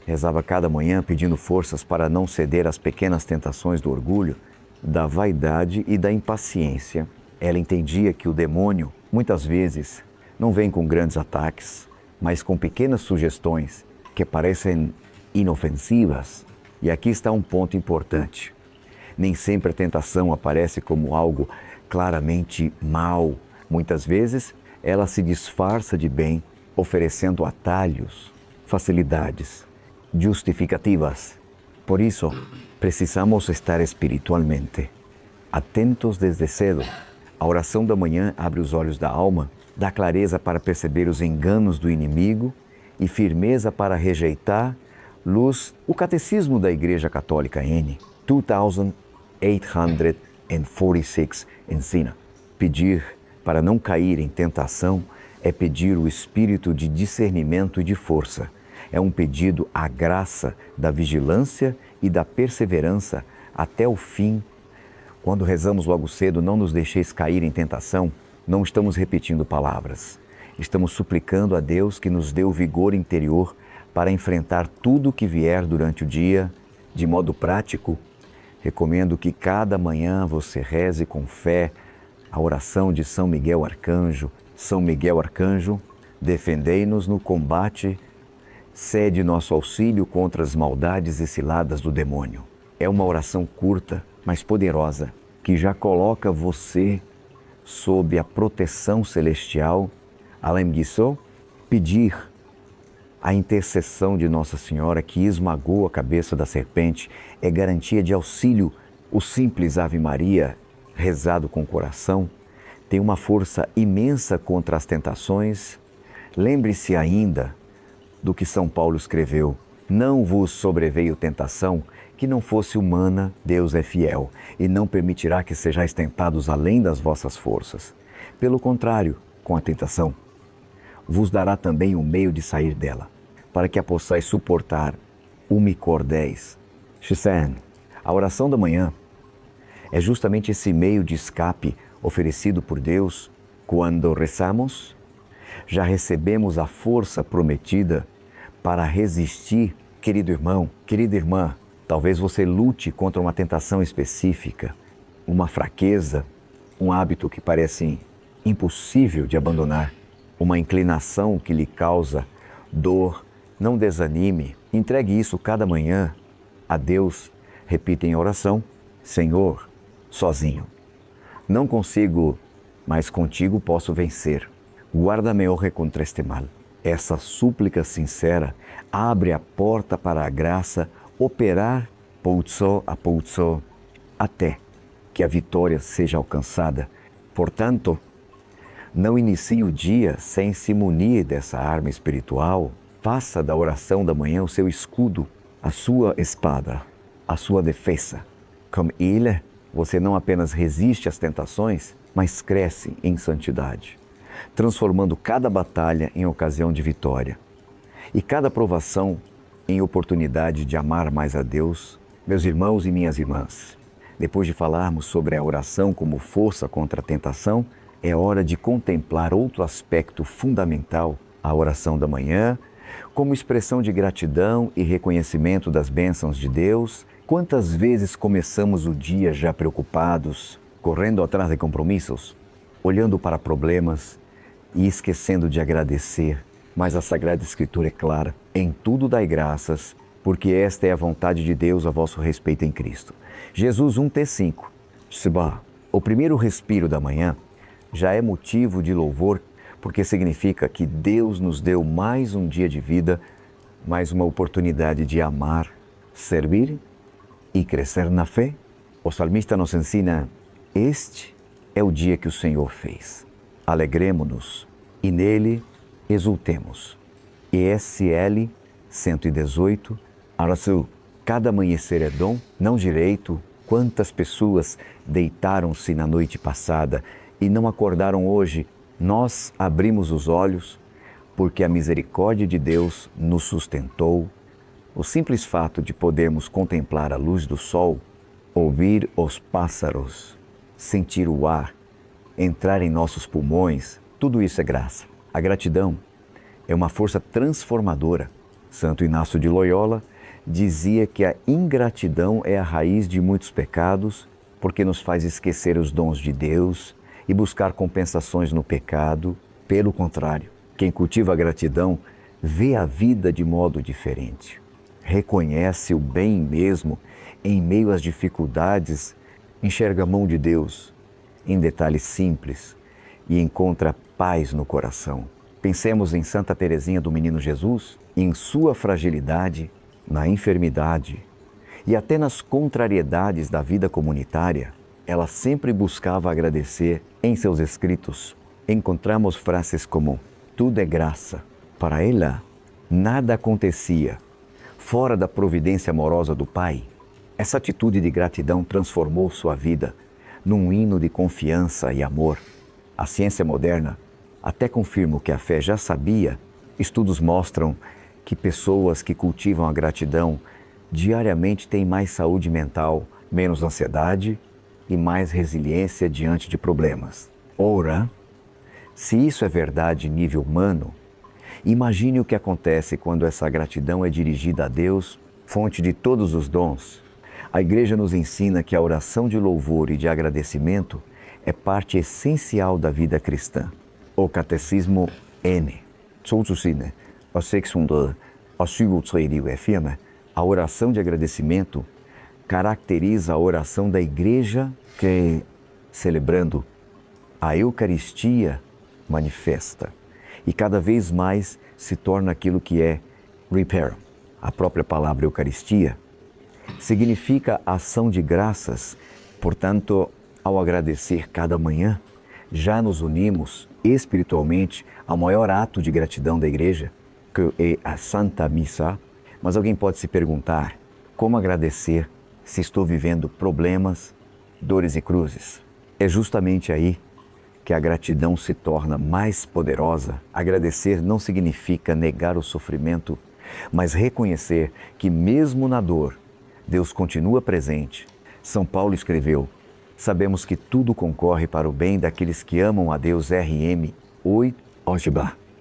rezava cada manhã pedindo forças para não ceder às pequenas tentações do orgulho, da vaidade e da impaciência. Ela entendia que o demônio, muitas vezes, não vem com grandes ataques, mas com pequenas sugestões que parecem inofensivas. E aqui está um ponto importante. Nem sempre a tentação aparece como algo claramente mal. Muitas vezes, ela se disfarça de bem, oferecendo atalhos, facilidades, justificativas. Por isso, precisamos estar espiritualmente atentos desde cedo. A oração da manhã abre os olhos da alma, dá clareza para perceber os enganos do inimigo e firmeza para rejeitar luz. O Catecismo da Igreja Católica N, 2846, ensina: pedir para não cair em tentação é pedir o espírito de discernimento e de força. É um pedido à graça da vigilância e da perseverança até o fim. Quando rezamos logo cedo, não nos deixeis cair em tentação, não estamos repetindo palavras. Estamos suplicando a Deus que nos dê o vigor interior para enfrentar tudo o que vier durante o dia. De modo prático, recomendo que cada manhã você reze com fé a oração de São Miguel Arcanjo. São Miguel Arcanjo, defendei-nos no combate, cede nosso auxílio contra as maldades e ciladas do demônio. É uma oração curta, mas poderosa, que já coloca você sob a proteção celestial. Além disso, pedir a intercessão de Nossa Senhora, que esmagou a cabeça da serpente, é garantia de auxílio. O simples Ave Maria, rezado com o coração, tem uma força imensa contra as tentações. Lembre-se ainda do que São Paulo escreveu: não vos sobreveio tentação que não fosse humana, Deus é fiel e não permitirá que sejais tentados além das vossas forças. Pelo contrário, com a tentação, vos dará também o meio de sair dela, para que a possais suportar. Umicor 10. Shisen, a oração da manhã é justamente esse meio de escape oferecido por Deus. Quando rezamos, já recebemos a força prometida para resistir. Querido irmão, querida irmã, talvez você lute contra uma tentação específica, uma fraqueza, um hábito que parece impossível de abandonar, uma inclinação que lhe causa dor. Não desanime, entregue isso cada manhã a Deus. Repita em oração: Senhor, sozinho não consigo, mas contigo posso vencer. Guarda-me contra este mal. Essa súplica sincera abre a porta para a graça operar pouco a pouco até que a vitória seja alcançada. Portanto, não inicie o dia sem se munir dessa arma espiritual. Faça da oração da manhã o seu escudo, a sua espada, a sua defesa. Com ele, você não apenas resiste às tentações, mas cresce em santidade, transformando cada batalha em ocasião de vitória e cada provação em oportunidade de amar mais a Deus. Meus irmãos e minhas irmãs, depois de falarmos sobre a oração como força contra a tentação, é hora de contemplar outro aspecto fundamental, a oração da manhã, como expressão de gratidão e reconhecimento das bênçãos de Deus. Quantas vezes começamos o dia já preocupados, correndo atrás de compromissos, olhando para problemas e esquecendo de agradecer? Mas a Sagrada Escritura é clara: em tudo dai graças, porque esta é a vontade de Deus a vosso respeito em Cristo. Jesus 1:5. O primeiro respiro da manhã já é motivo de louvor, porque significa que Deus nos deu mais um dia de vida, mais uma oportunidade de amar, servir e crescer na fé. O salmista nos ensina: este é o dia que o Senhor fez. Alegremo-nos e nele exultemos. ESL 118. Araçu, cada amanhecer é dom, não direito. Quantas pessoas deitaram-se na noite passada e não acordaram hoje? Nós abrimos os olhos porque a misericórdia de Deus nos sustentou. O simples fato de podermos contemplar a luz do sol, ouvir os pássaros, sentir o ar, entrar em nossos pulmões, tudo isso é graça. A gratidão é uma força transformadora. Santo Inácio de Loyola dizia que a ingratidão é a raiz de muitos pecados, porque nos faz esquecer os dons de Deus e buscar compensações no pecado. Pelo contrário, quem cultiva a gratidão vê a vida de modo diferente. Reconhece o bem mesmo em meio às dificuldades, enxerga a mão de Deus em detalhes simples e encontra paz no coração. Pensemos em Santa Teresinha do Menino Jesus, em sua fragilidade, na enfermidade e até nas contrariedades da vida comunitária. Ela sempre buscava agradecer. Em seus escritos, encontramos frases como: tudo é graça. Para ela, nada acontecia fora da providência amorosa do Pai. Essa atitude de gratidão transformou sua vida num hino de confiança e amor. A ciência moderna Até confirmo que a fé já sabia. Estudos mostram que pessoas que cultivam a gratidão diariamente têm mais saúde mental, menos ansiedade e mais resiliência diante de problemas. Ora, se isso é verdade em nível humano, imagine o que acontece quando essa gratidão é dirigida a Deus, fonte de todos os dons. A Igreja nos ensina que a oração de louvor e de agradecimento é parte essencial da vida cristã. O Catecismo N. 687 里面 afirma: a oração de agradecimento caracteriza a oração da Igreja que, celebrando a Eucaristia, manifesta e cada vez mais se torna aquilo que é repair. A própria palavra Eucaristia significa ação de graças. Portanto, ao agradecer cada manhã, já nos unimos espiritualmente ao maior ato de gratidão da Igreja, que é a Santa Missa. Mas alguém pode se perguntar: como agradecer se estou vivendo problemas, dores e cruzes? É justamente aí que a gratidão se torna mais poderosa. Agradecer não significa negar o sofrimento, mas reconhecer que mesmo na dor, Deus continua presente. São Paulo escreveu: sabemos que tudo concorre para o bem daqueles que amam a Deus. R.M. 8.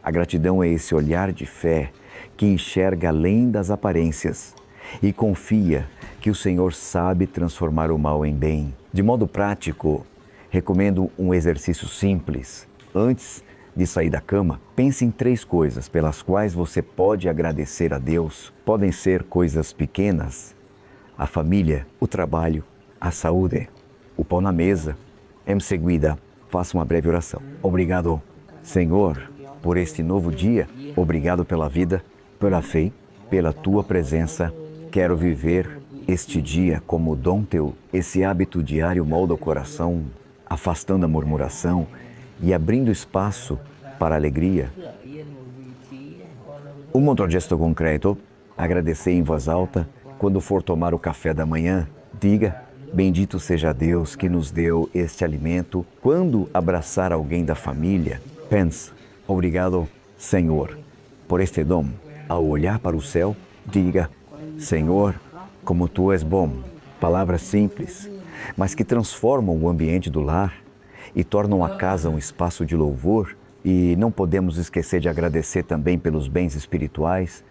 A gratidão é esse olhar de fé que enxerga além das aparências e confia que o Senhor sabe transformar o mal em bem. De modo prático, recomendo um exercício simples. Antes de sair da cama, pense em 3 coisas pelas quais você pode agradecer a Deus. Podem ser coisas pequenas: a família, o trabalho, a saúde, o pão na mesa. Em seguida, faça uma breve oração. Obrigado, Senhor, por este novo dia. Obrigado pela vida, pela fé, pela Tua presença. Quero viver este dia como dom Teu. Esse hábito diário molda o coração, afastando a murmuração e abrindo espaço para a alegria. Um outro gesto concreto: agradecer em voz alta quando for tomar o café da manhã. Diga: bendito seja Deus que nos deu este alimento. Quando abraçar alguém da família, pense: obrigado, Senhor, por este dom. Ao olhar para o céu, diga: Senhor, como Tu és bom. Palavras simples, mas que transformam o ambiente do lar e tornam a casa um espaço de louvor. E não podemos esquecer de agradecer também pelos bens espirituais.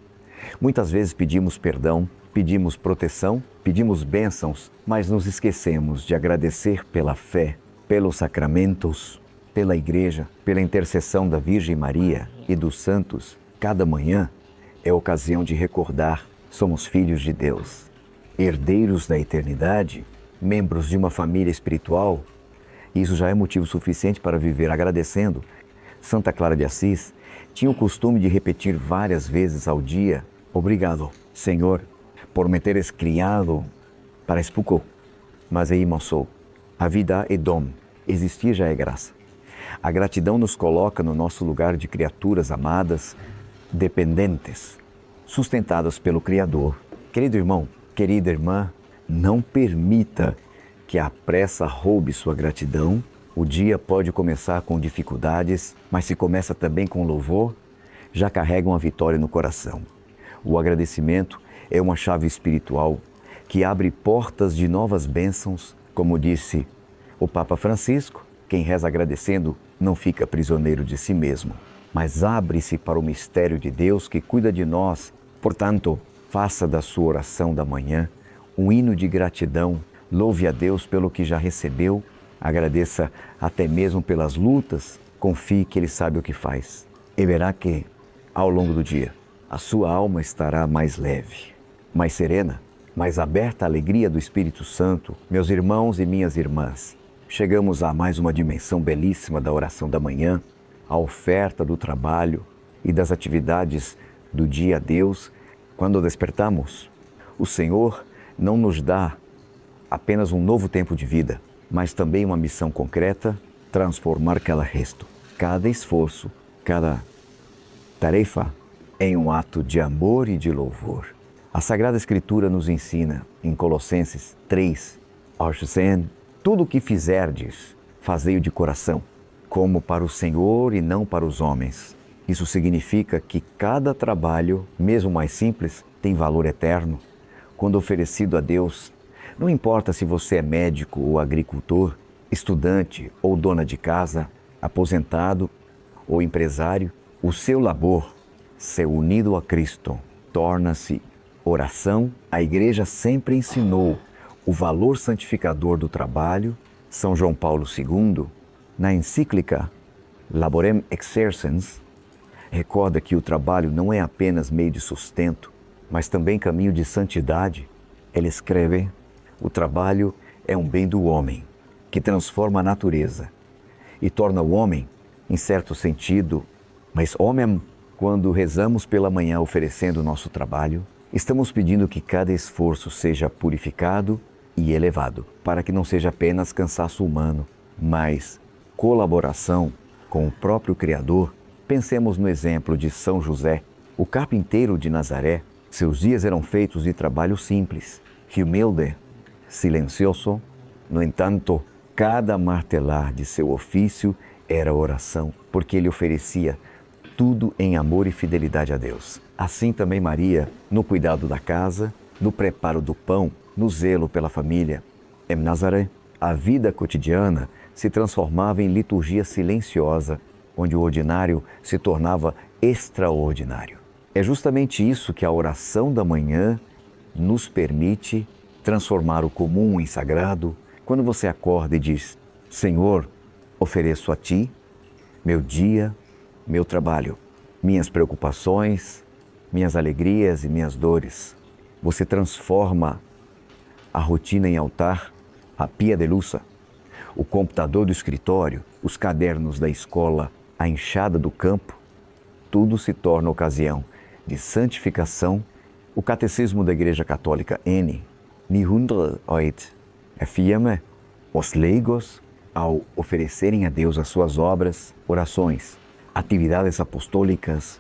Muitas vezes pedimos perdão, pedimos proteção, pedimos bênçãos, mas nos esquecemos de agradecer pela fé, pelos sacramentos, pela Igreja, pela intercessão da Virgem Maria e dos santos. Cada manhã é ocasião de recordar: somos filhos de Deus, herdeiros da eternidade, membros de uma família espiritual. Isso já é motivo suficiente para viver agradecendo. Santa Clara de Assis tinha o costume de repetir várias vezes ao dia: obrigado, Senhor, por me teres criado para pouco, mas aí sou. A vida é dom, existir já é graça. A gratidão nos coloca no nosso lugar de criaturas amadas, dependentes, sustentadas pelo Criador. Querido irmão, querida irmã, não permita que a pressa roube sua gratidão. O dia pode começar com dificuldades, mas se começa também com louvor, já carrega uma vitória no coração. O agradecimento é uma chave espiritual que abre portas de novas bênçãos. Como disse o Papa Francisco: quem reza agradecendo não fica prisioneiro de si mesmo, mas abre-se para o mistério de Deus que cuida de nós. Portanto, faça da sua oração da manhã um hino de gratidão. Louve a Deus pelo que já recebeu, agradeça até mesmo pelas lutas, confie que Ele sabe o que faz. E verá que, ao longo do dia, a sua alma estará mais leve, mais serena, mais aberta à alegria do Espírito Santo. Meus irmãos e minhas irmãs, chegamos a mais uma dimensão belíssima da oração da manhã, a oferta do trabalho e das atividades do dia a Deus. Quando despertamos, o Senhor não nos dá apenas um novo tempo de vida, mas também uma missão concreta: transformar cada gesto, cada esforço, cada tarefa em um ato de amor e de louvor. A Sagrada Escritura nos ensina, em Colossenses 3, tudo o que fizerdes, fazei-o de coração, como para o Senhor e não para os homens. Isso significa que cada trabalho, mesmo mais simples, tem valor eterno quando oferecido a Deus. Não importa se você é médico ou agricultor, estudante ou dona de casa, aposentado ou empresário, o seu labor, ser unido a Cristo, torna-se oração. A Igreja sempre ensinou o valor santificador do trabalho. São João Paulo II, na encíclica Laborem Exercens, recorda que o trabalho não é apenas meio de sustento, mas também caminho de santidade. Ele escreve: o trabalho é um bem do homem, que transforma a natureza e torna o homem, em certo sentido, mas homem. Quando rezamos pela manhã oferecendo o nosso trabalho, estamos pedindo que cada esforço seja purificado e elevado, para que não seja apenas cansaço humano, mas colaboração com o próprio Criador. Pensemos no exemplo de São José, o carpinteiro de Nazaré. Seus dias eram feitos de trabalho simples, humilde, silencioso. No entanto, cada martelar de seu ofício era oração, porque ele oferecia tudo em amor e fidelidade a Deus. Assim também Maria, no cuidado da casa, no preparo do pão, no zelo pela família. Em Nazaré, a vida cotidiana se transformava em liturgia silenciosa, onde o ordinário se tornava extraordinário. É justamente isso que a oração da manhã nos permite transformar o comum em sagrado. Quando você acorda e diz: Senhor, ofereço a Ti meu dia, meu trabalho, minhas preocupações, minhas alegrias e minhas dores. Você transforma a rotina em altar, a pia de luça, o computador do escritório, os cadernos da escola, a enxada do campo. Tudo se torna ocasião de santificação. O Catecismo da Igreja Católica N. 908 afirma: os leigos, ao oferecerem a Deus as suas obras, orações, atividades apostólicas,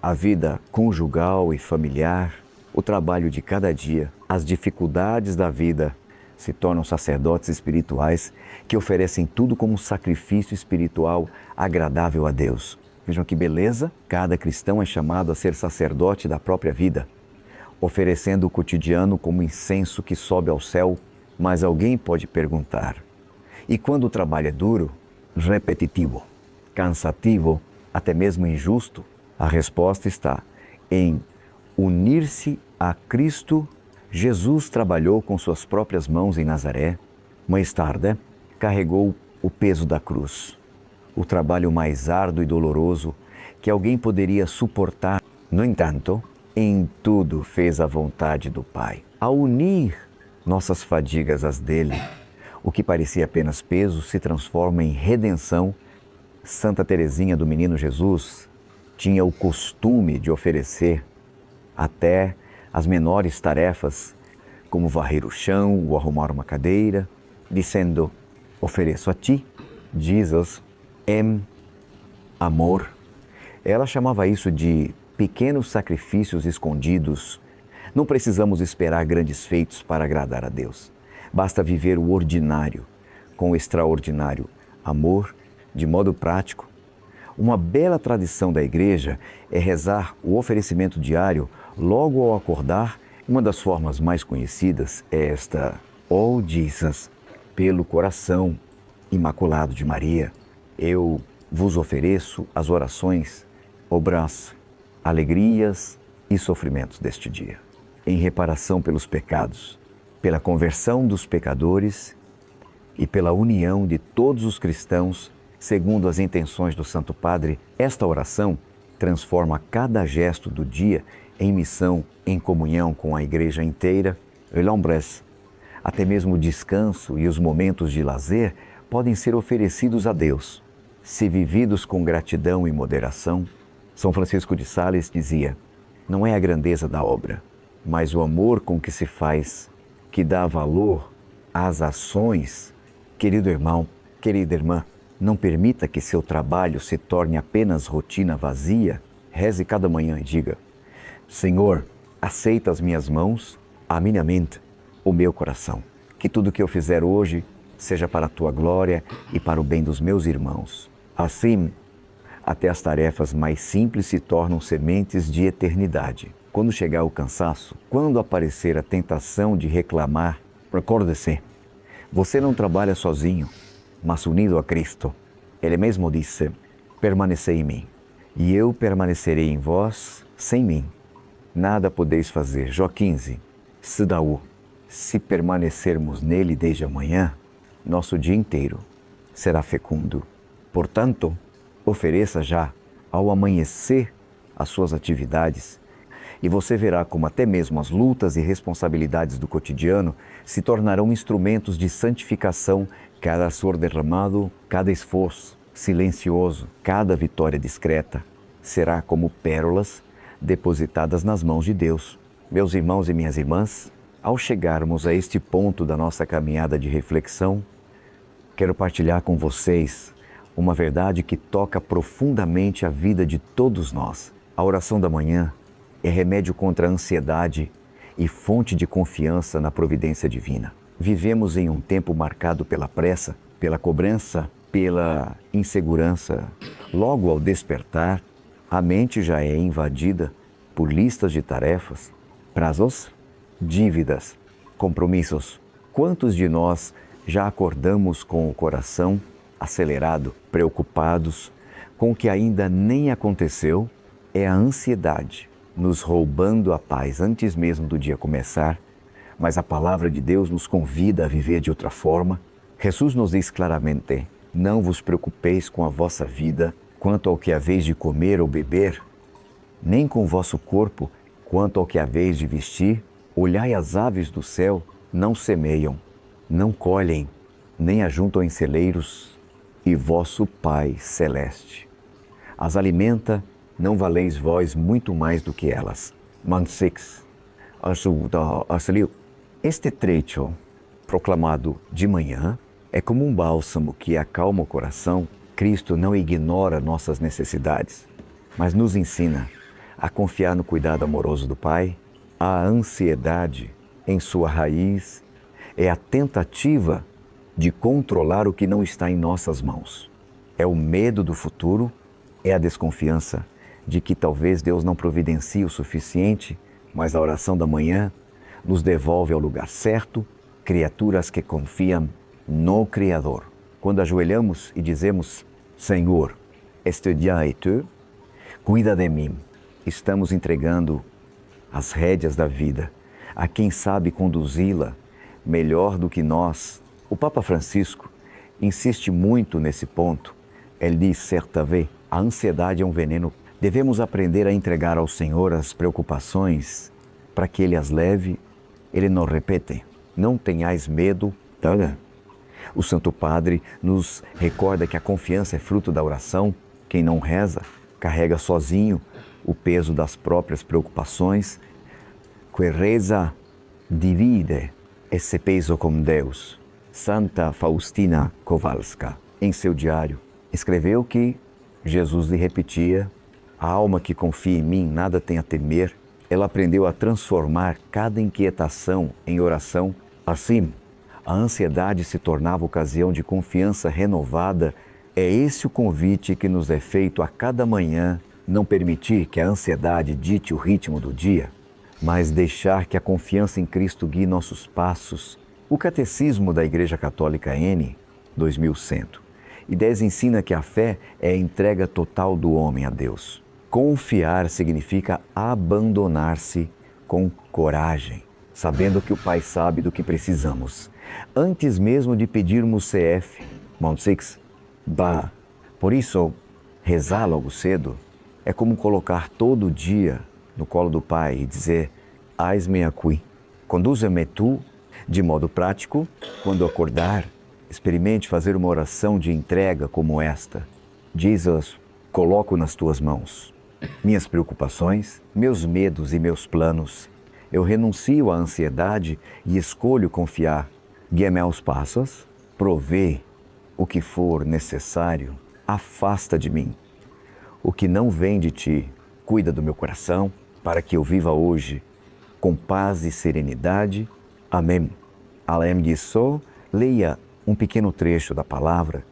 a vida conjugal e familiar, o trabalho de cada dia, as dificuldades da vida, se tornam sacerdotes espirituais que oferecem tudo como um sacrifício espiritual agradável a Deus. Vejam que beleza! Cada cristão é chamado a ser sacerdote da própria vida, oferecendo o cotidiano como incenso que sobe ao céu. Mas alguém pode perguntar: e quando o trabalho é duro, repetitivo, cansativo, até mesmo injusto? A resposta está em unir-se a Cristo. Jesus trabalhou com suas próprias mãos em Nazaré. Mais tarde, carregou o peso da cruz, o trabalho mais árduo e doloroso que alguém poderia suportar. No entanto, em tudo fez a vontade do Pai. Ao unir nossas fadigas às dele, o que parecia apenas peso se transforma em redenção. Santa Teresinha do Menino Jesus tinha o costume de oferecer até as menores tarefas, como varrer o chão ou arrumar uma cadeira, dizendo: ofereço a Ti, Jesus, em amor. Ela chamava isso de pequenos sacrifícios escondidos. Não precisamos esperar grandes feitos para agradar a Deus. Basta viver o ordinário com o extraordinário amor, de modo prático. Uma bela tradição da Igreja é rezar o oferecimento diário logo ao acordar. Uma das formas mais conhecidas é esta: Oh Jesus, pelo coração imaculado de Maria, eu vos ofereço as orações, obras, alegrias e sofrimentos deste dia, em reparação pelos pecados, pela conversão dos pecadores e pela união de todos os cristãos, segundo as intenções do Santo Padre. Esta oração transforma cada gesto do dia em missão, em comunhão com a Igreja inteira. L'Ombresse, até mesmo o descanso e os momentos de lazer podem ser oferecidos a Deus, se vividos com gratidão e moderação. São Francisco de Sales dizia: não é a grandeza da obra, mas o amor com que se faz, que dá valor às ações. Querido irmão, querida irmã, não permita que seu trabalho se torne apenas rotina vazia. Reze cada manhã e diga: Senhor, aceita as minhas mãos, a minha mente, o meu coração. Que tudo que eu fizer hoje seja para a Tua glória e para o bem dos meus irmãos. Assim, até as tarefas mais simples se tornam sementes de eternidade. Quando chegar o cansaço, quando aparecer a tentação de reclamar, recorde-se, você não trabalha sozinho, mas unido a Cristo. Ele mesmo disse, permanecei em mim, e eu permanecerei em vós. Sem mim nada podeis fazer. Jó 15, Sidaú. Se permanecermos nele desde amanhã, nosso dia inteiro será fecundo. Portanto, ofereça já ao amanhecer as suas atividades e você verá como até mesmo as lutas e responsabilidades do cotidiano se tornarão instrumentos de santificação. Cada suor derramado, cada esforço silencioso, cada vitória discreta será como pérolas depositadas nas mãos de Deus. Meus irmãos e minhas irmãs, ao chegarmos a este ponto da nossa caminhada de reflexão, quero partilhar com vocês uma verdade que toca profundamente a vida de todos nós. A oração da manhã é remédio contra a ansiedade e fonte de confiança na providência divina. Vivemos em um tempo marcado pela pressa, pela cobrança, pela insegurança. Logo ao despertar, a mente já é invadida por listas de tarefas, prazos, dívidas, compromissos. Quantos de nós já acordamos com o coração acelerado, preocupados com o que ainda nem aconteceu? É a ansiedade nos roubando a paz antes mesmo do dia começar, mas a palavra de Deus nos convida a viver de outra forma. Jesus nos diz claramente, não vos preocupeis com a vossa vida quanto ao que haveis de comer ou beber, nem com o vosso corpo quanto ao que haveis de vestir. Olhai as aves do céu, não semeiam, não colhem, nem ajuntam em celeiros, e vosso Pai Celeste as alimenta. Não valeis vós muito mais do que elas. Mansix. Este trecho, proclamado de manhã, é como um bálsamo que acalma o coração. Cristo não ignora nossas necessidades, mas nos ensina a confiar no cuidado amoroso do Pai. A ansiedade, em sua raiz, é a tentativa de controlar o que não está em nossas mãos. É o medo do futuro, é a desconfiança de que talvez Deus não providencie o suficiente, mas a oração da manhã nos devolve ao lugar certo, criaturas que confiam no Criador. Quando ajoelhamos e dizemos, Senhor, este dia é teu, cuida de mim, estamos entregando as rédeas da vida a quem sabe conduzi-la melhor do que nós. O Papa Francisco insiste muito nesse ponto. Ele diz certa vez, a ansiedade é um veneno. Devemos aprender a entregar ao Senhor as preocupações para que Ele as leve. Ele nos repete, não tenhais medo. O Santo Padre nos recorda que a confiança é fruto da oração. Quem não reza, carrega sozinho o peso das próprias preocupações. Que reza divide esse peso com Deus. Santa Faustina Kowalska, em seu diário, escreveu que Jesus lhe repetia, a alma que confia em mim nada tem a temer. Ela aprendeu a transformar cada inquietação em oração. Assim, a ansiedade se tornava ocasião de confiança renovada. É esse o convite que nos é feito a cada manhã, não permitir que a ansiedade dite o ritmo do dia, mas deixar que a confiança em Cristo guie nossos passos. O Catecismo da Igreja Católica N, 2100, Ideias ensina que a fé é a entrega total do homem a Deus. Confiar significa abandonar-se com coragem, sabendo que o Pai sabe do que precisamos, antes mesmo de pedirmos CF, Mount Six, Bah. Por isso, rezar logo cedo é como colocar todo dia no colo do Pai e dizer, Eis-me aqui, conduza-me tu. De modo prático, quando acordar, experimente fazer uma oração de entrega como esta. Jesus, coloco nas tuas mãos minhas preocupações, meus medos e meus planos. Eu renuncio à ansiedade e escolho confiar. Guia-me aos passos, provê o que for necessário, afasta de mim o que não vem de ti. Cuida do meu coração, para que eu viva hoje com paz e serenidade. Amém. Além disso, leia um pequeno trecho da palavra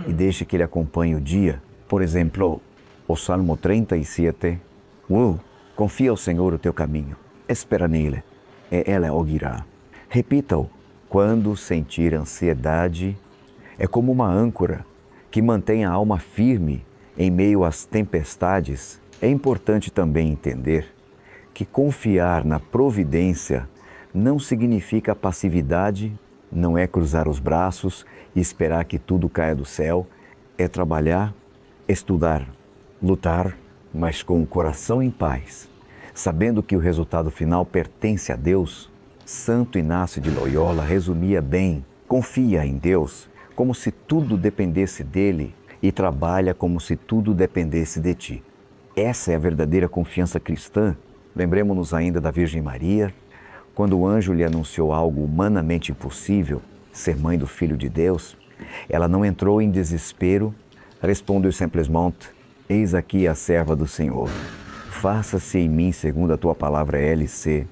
e deixe que Ele acompanhe o dia. Por exemplo, o Salmo 37. Confia ao Senhor o teu caminho, espera nele, e Ele o guiará. Repita-o. Quando sentir ansiedade, é como uma âncora que mantém a alma firme em meio às tempestades. É importante também entender que confiar na providência não significa passividade, não é cruzar os braços e esperar que tudo caia do céu. É trabalhar, estudar, lutar, mas com o coração em paz, sabendo que o resultado final pertence a Deus. Santo Inácio de Loyola resumia bem: confia em Deus como se tudo dependesse dele e trabalha como se tudo dependesse de ti. Essa é a verdadeira confiança cristã. Lembremos-nos ainda da Virgem Maria, quando o anjo lhe anunciou algo humanamente impossível, ser mãe do Filho de Deus. Ela não entrou em desespero, respondeu simplesmente: eis aqui a serva do Senhor. Faça-se em mim segundo a tua palavra. LC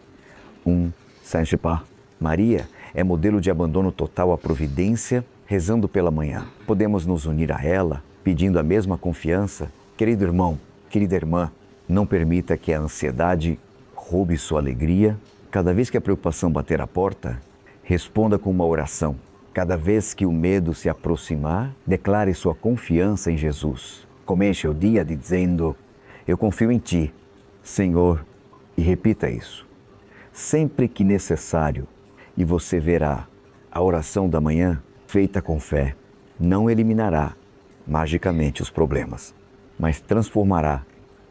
1 Saint-Gepard. Maria é modelo de abandono total à providência, rezando pela manhã. Podemos nos unir a ela, pedindo a mesma confiança. Querido irmão, querida irmã, não permita que a ansiedade roube sua alegria. Cada vez que a preocupação bater à porta, responda com uma oração. Cada vez que o medo se aproximar, declare sua confiança em Jesus. Comece o dia dizendo: eu confio em ti, Senhor, e repita isso sempre que necessário, e você verá a oração da manhã feita com fé não eliminará magicamente os problemas, mas transformará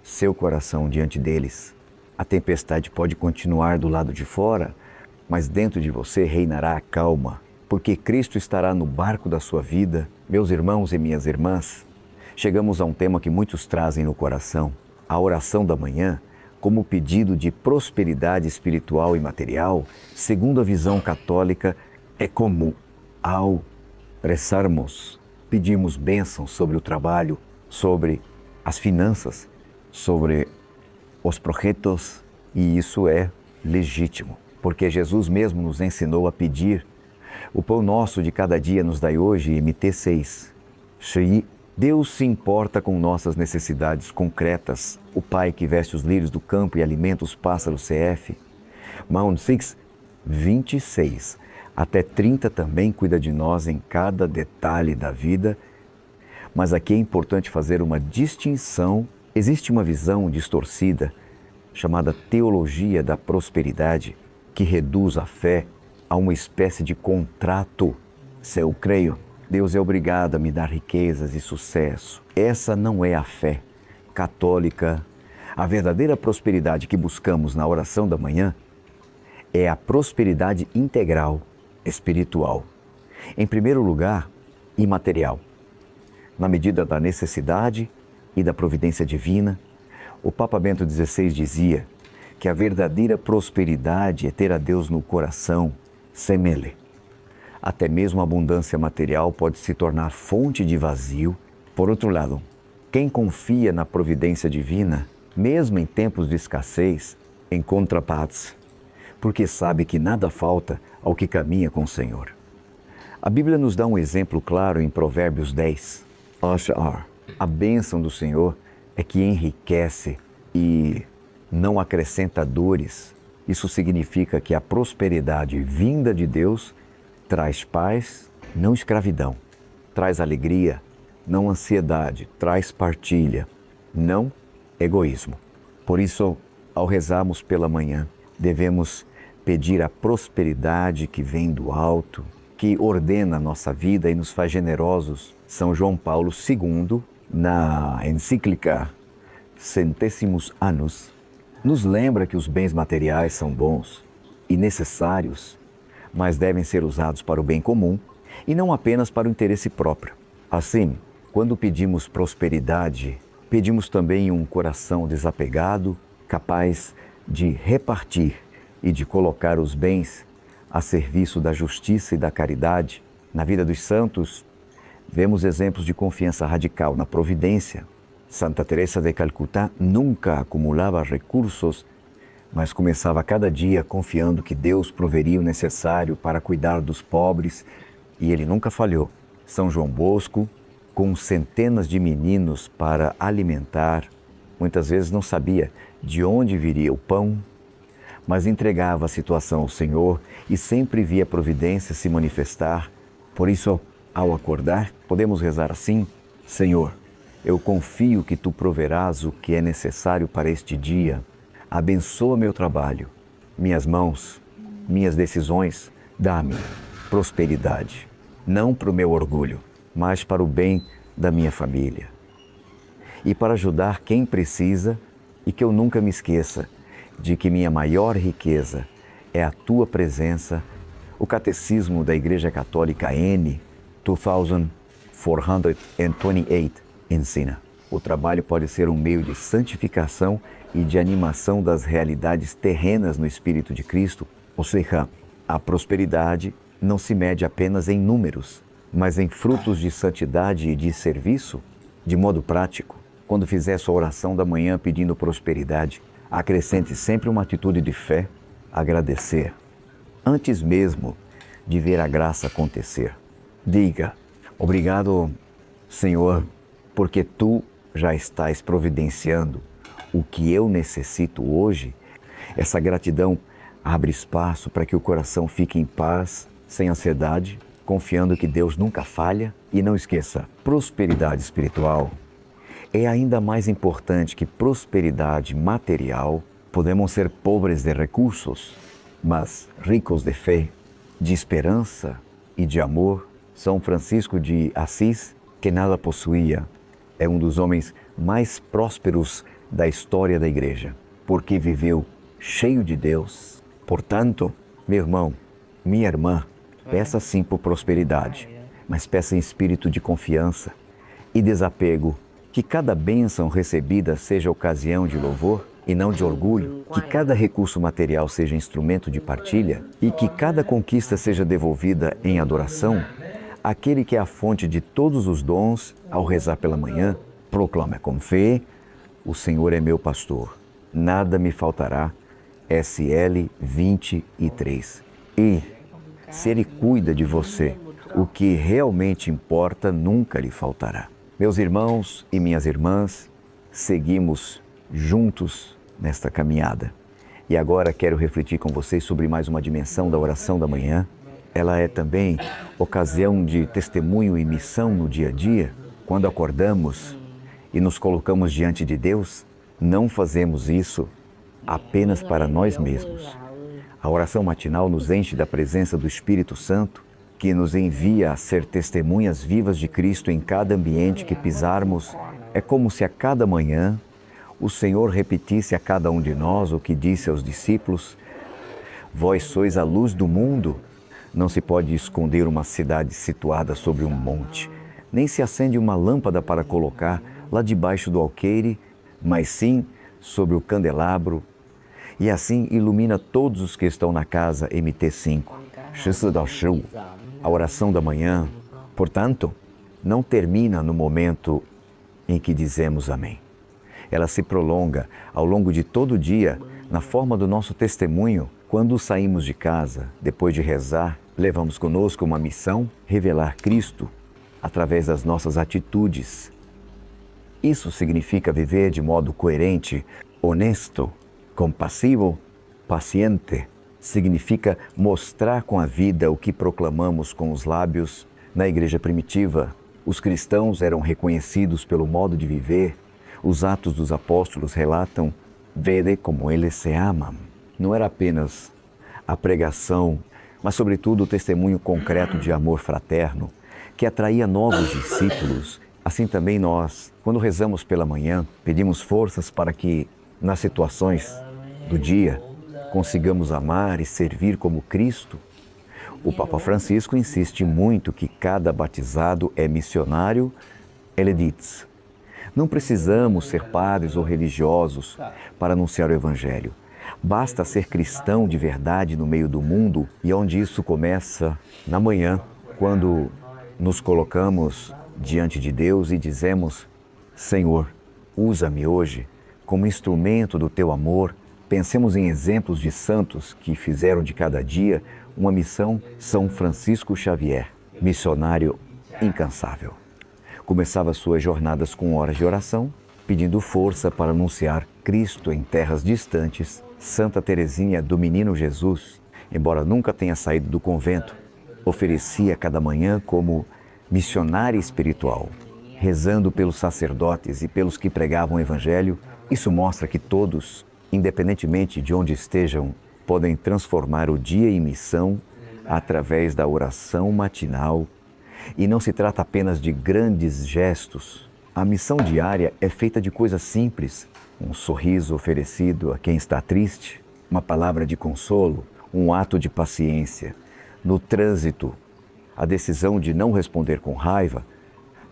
seu coração diante deles. A tempestade pode continuar do lado de fora, mas dentro de você reinará a calma, porque Cristo estará no barco da sua vida. Meus irmãos e minhas irmãs, chegamos a um tema que muitos trazem no coração: a oração da manhã como pedido de prosperidade espiritual e material. Segundo a visão católica, é como, ao rezarmos, pedimos bênçãos sobre o trabalho, sobre as finanças, sobre os projetos, e isso é legítimo, porque Jesus mesmo nos ensinou a pedir: o pão nosso de cada dia nos dai hoje, MT6. Deus se importa com nossas necessidades concretas. O Pai que veste os lírios do campo e alimenta os pássaros, CF. Mount 6, 26 até 30 também cuida de nós em cada detalhe da vida. Mas aqui é importante fazer uma distinção. Existe uma visão distorcida, chamada teologia da prosperidade, que reduz a fé a uma espécie de contrato. Se eu creio, Deus é obrigado a me dar riquezas e sucesso. Essa não é a fé católica. A verdadeira prosperidade que buscamos na oração da manhã é a prosperidade integral, espiritual. Em primeiro lugar, imaterial. Na medida da necessidade e da providência divina, o Papa Bento XVI dizia que a verdadeira prosperidade é ter a Deus no coração, semele. Até mesmo a abundância material pode se tornar fonte de vazio. Por outro lado, quem confia na providência divina, mesmo em tempos de escassez, encontra paz, porque sabe que nada falta ao que caminha com o Senhor. A Bíblia nos dá um exemplo claro em Provérbios 10. A bênção do Senhor é que enriquece e não acrescenta dores. Isso significa que a prosperidade vinda de Deus traz paz, não escravidão. Traz alegria, não ansiedade. Traz partilha, não egoísmo. Por isso, ao rezarmos pela manhã, devemos pedir a prosperidade que vem do alto, que ordena a nossa vida e nos faz generosos. São João Paulo II, na encíclica Centésimos Annus, nos lembra que os bens materiais são bons e necessários, mas devem ser usados para o bem comum e não apenas para o interesse próprio. Assim, quando pedimos prosperidade, pedimos também um coração desapegado, capaz de repartir e de colocar os bens a serviço da justiça e da caridade. Na vida dos santos, vemos exemplos de confiança radical na providência. Santa Teresa de Calcutá nunca acumulava recursos, mas começava cada dia confiando que Deus proveria o necessário para cuidar dos pobres, e ele nunca falhou. São João Bosco com centenas de meninos para alimentar. Muitas vezes não sabia de onde viria o pão, mas entregava a situação ao Senhor e sempre via a providência se manifestar. Por isso, ao acordar, podemos rezar assim: Senhor, eu confio que Tu proverás o que é necessário para este dia. Abençoa meu trabalho, minhas mãos, minhas decisões. Dá-me prosperidade, não para o meu orgulho, mas para o bem da minha família. E para ajudar quem precisa, e que eu nunca me esqueça de que minha maior riqueza é a Tua presença. O Catecismo da Igreja Católica N, 2428, ensina: o trabalho pode ser um meio de santificação e de animação das realidades terrenas no Espírito de Cristo. Ou seja, a prosperidade não se mede apenas em números, mas em frutos de santidade e de serviço. De modo prático, quando fizer sua oração da manhã pedindo prosperidade, acrescente sempre uma atitude de fé, agradecer, antes mesmo de ver a graça acontecer. Diga: obrigado, Senhor, porque Tu já estás providenciando o que eu necessito hoje. Essa gratidão abre espaço para que o coração fique em paz, sem ansiedade, confiando que Deus nunca falha. E não esqueça, prosperidade espiritual é ainda mais importante que prosperidade material. Podemos ser pobres de recursos, mas ricos de fé, de esperança e de amor. São Francisco de Assis, que nada possuía, é um dos homens mais prósperos da história da Igreja, porque viveu cheio de Deus. Portanto, meu irmão, minha irmã, peça sim por prosperidade, mas peça em espírito de confiança e desapego. Que cada bênção recebida seja ocasião de louvor e não de orgulho, que cada recurso material seja instrumento de partilha e que cada conquista seja devolvida em adoração. Aquele que é a fonte de todos os dons, ao rezar pela manhã, proclama com fé: o Senhor é meu pastor, nada me faltará. SL 23. E se Ele cuida de você, o que realmente importa nunca lhe faltará. Meus irmãos e minhas irmãs, seguimos juntos nesta caminhada. E agora quero refletir com vocês sobre mais uma dimensão da oração da manhã. Ela é também ocasião de testemunho e missão no dia a dia. Quando acordamos e nos colocamos diante de Deus, não fazemos isso apenas para nós mesmos. A oração matinal nos enche da presença do Espírito Santo, que nos envia a ser testemunhas vivas de Cristo em cada ambiente que pisarmos. É como se a cada manhã o Senhor repetisse a cada um de nós o que disse aos discípulos: vós sois a luz do mundo. Não se pode esconder uma cidade situada sobre um monte, nem se acende uma lâmpada para colocar lá debaixo do alqueire, mas sim sobre o candelabro, e assim ilumina todos os que estão na casa. MT5. A oração da manhã, portanto, não termina no momento em que dizemos amém. Ela se prolonga ao longo de todo o dia, na forma do nosso testemunho. Quando saímos de casa, depois de rezar, levamos conosco uma missão: revelar Cristo através das nossas atitudes. Isso significa viver de modo coerente, honesto, compassivo, paciente. Significa mostrar com a vida o que proclamamos com os lábios. Na igreja primitiva, os cristãos eram reconhecidos pelo modo de viver. Os Atos dos Apóstolos relatam: vede como eles se amam. Não era apenas a pregação, mas sobretudo o testemunho concreto de amor fraterno, que atraía novos discípulos. Assim também nós, quando rezamos pela manhã, pedimos forças para que, nas situações do dia, consigamos amar e servir como Cristo. O Papa Francisco insiste muito que cada batizado é missionário. Ele diz: não precisamos ser padres ou religiosos para anunciar o Evangelho. Basta ser cristão de verdade no meio do mundo, e onde isso começa na manhã, quando nos colocamos diante de Deus e dizemos: Senhor, usa-me hoje como instrumento do Teu amor. Pensemos em exemplos de santos que fizeram de cada dia uma missão. São Francisco Xavier, missionário incansável. Começava suas jornadas com horas de oração, pedindo força para anunciar Cristo em terras distantes. Santa Teresinha do Menino Jesus, embora nunca tenha saído do convento, oferecia cada manhã como missionária espiritual, rezando pelos sacerdotes e pelos que pregavam o Evangelho. Isso mostra que todos, independentemente de onde estejam, podem transformar o dia em missão através da oração matinal. E não se trata apenas de grandes gestos. A missão diária é feita de coisas simples. Um sorriso oferecido a quem está triste, uma palavra de consolo, um ato de paciência. No trânsito, a decisão de não responder com raiva,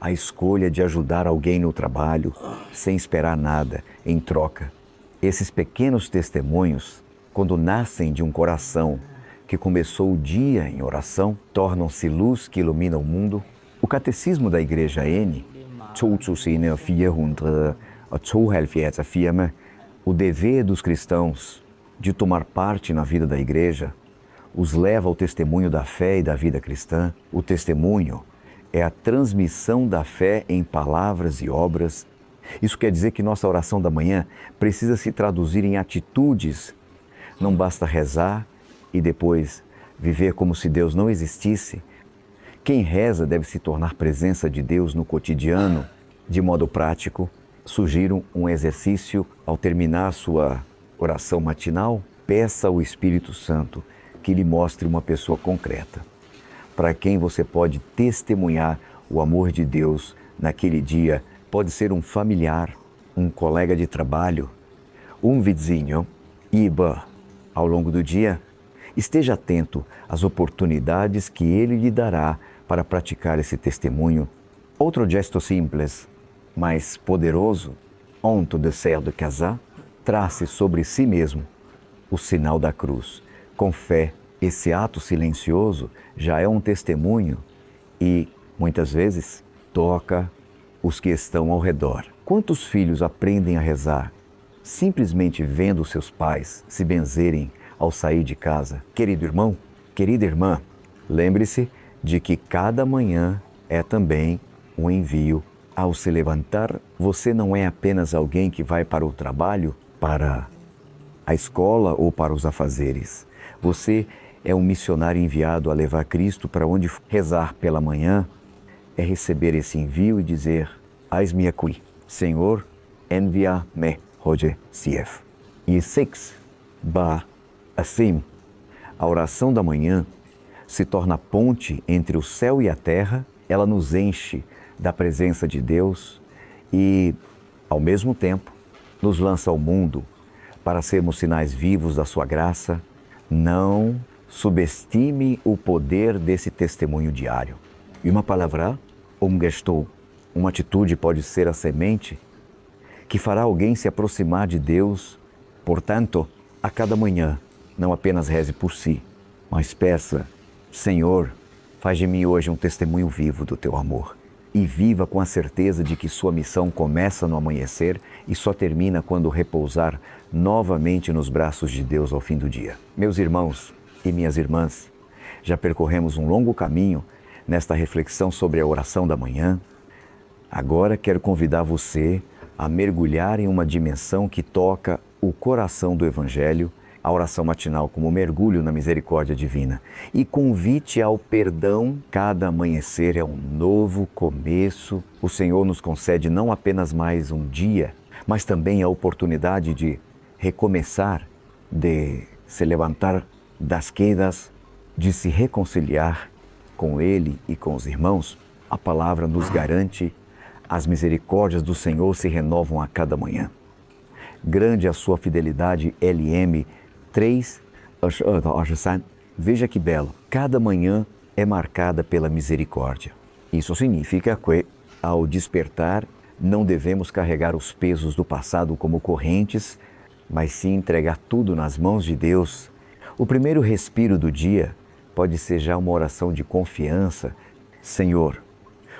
a escolha de ajudar alguém no trabalho, sem esperar nada em troca. Esses pequenos testemunhos, quando nascem de um coração que começou o dia em oração, tornam-se luz que ilumina o mundo. O Catecismo da Igreja N, 2472, o dever dos cristãos de tomar parte na vida da Igreja, os leva ao testemunho da fé e da vida cristã. O testemunho é a transmissão da fé em palavras e obras. Isso quer dizer que nossa oração da manhã precisa se traduzir em atitudes. Não basta rezar e depois viver como se Deus não existisse. Quem reza deve se tornar presença de Deus no cotidiano, de modo prático. Sugiro um exercício ao terminar sua oração matinal. Peça ao Espírito Santo que lhe mostre uma pessoa concreta, para quem você pode testemunhar o amor de Deus naquele dia. Pode ser um familiar, um colega de trabalho, um vizinho. Ao longo do dia, esteja atento às oportunidades que Ele lhe dará para praticar esse testemunho. Outro gesto simples, mas poderoso, antes de sair de casa, trace sobre si mesmo o sinal da cruz. Com fé, esse ato silencioso já é um testemunho e, muitas vezes, toca os que estão ao redor. Quantos filhos aprendem a rezar simplesmente vendo seus pais se benzerem ao sair de casa? Querido irmão, querida irmã, lembre-se de que cada manhã é também um envio. Ao se levantar, você não é apenas alguém que vai para o trabalho, para a escola ou para os afazeres. Você é um missionário enviado a levar Cristo para onde. Rezar pela manhã é receber esse envio e dizer: eis-me aqui, Senhor, envia-me hoje, CF. E 6, assim, a oração da manhã se torna a ponte entre o céu e a terra. Ela nos enche da presença de Deus e, ao mesmo tempo, nos lança ao mundo para sermos sinais vivos da sua graça. Não subestime o poder desse testemunho diário. E uma palavra, gesto, uma atitude pode ser a semente que fará alguém se aproximar de Deus. Portanto, a cada manhã, não apenas reze por si, mas peça: Senhor, faz de mim hoje um testemunho vivo do teu amor. E viva com a certeza de que sua missão começa no amanhecer e só termina quando repousar novamente nos braços de Deus ao fim do dia. Meus irmãos e minhas irmãs, já percorremos um longo caminho nesta reflexão sobre a oração da manhã. Agora quero convidar você a mergulhar em uma dimensão que toca o coração do Evangelho, a oração matinal como mergulho na misericórdia divina e convite ao perdão. Cada amanhecer é um novo começo. O Senhor nos concede não apenas mais um dia, mas também a oportunidade de recomeçar, de se levantar das quedas, de se reconciliar com Ele e com os irmãos. A palavra nos garante: as misericórdias do Senhor se renovam a cada manhã. Grande a sua fidelidade, LM 3, veja que belo, cada manhã é marcada pela misericórdia. Isso significa que, ao despertar, não devemos carregar os pesos do passado como correntes, mas sim entregar tudo nas mãos de Deus. O primeiro respiro do dia pode ser já uma oração de confiança. Senhor,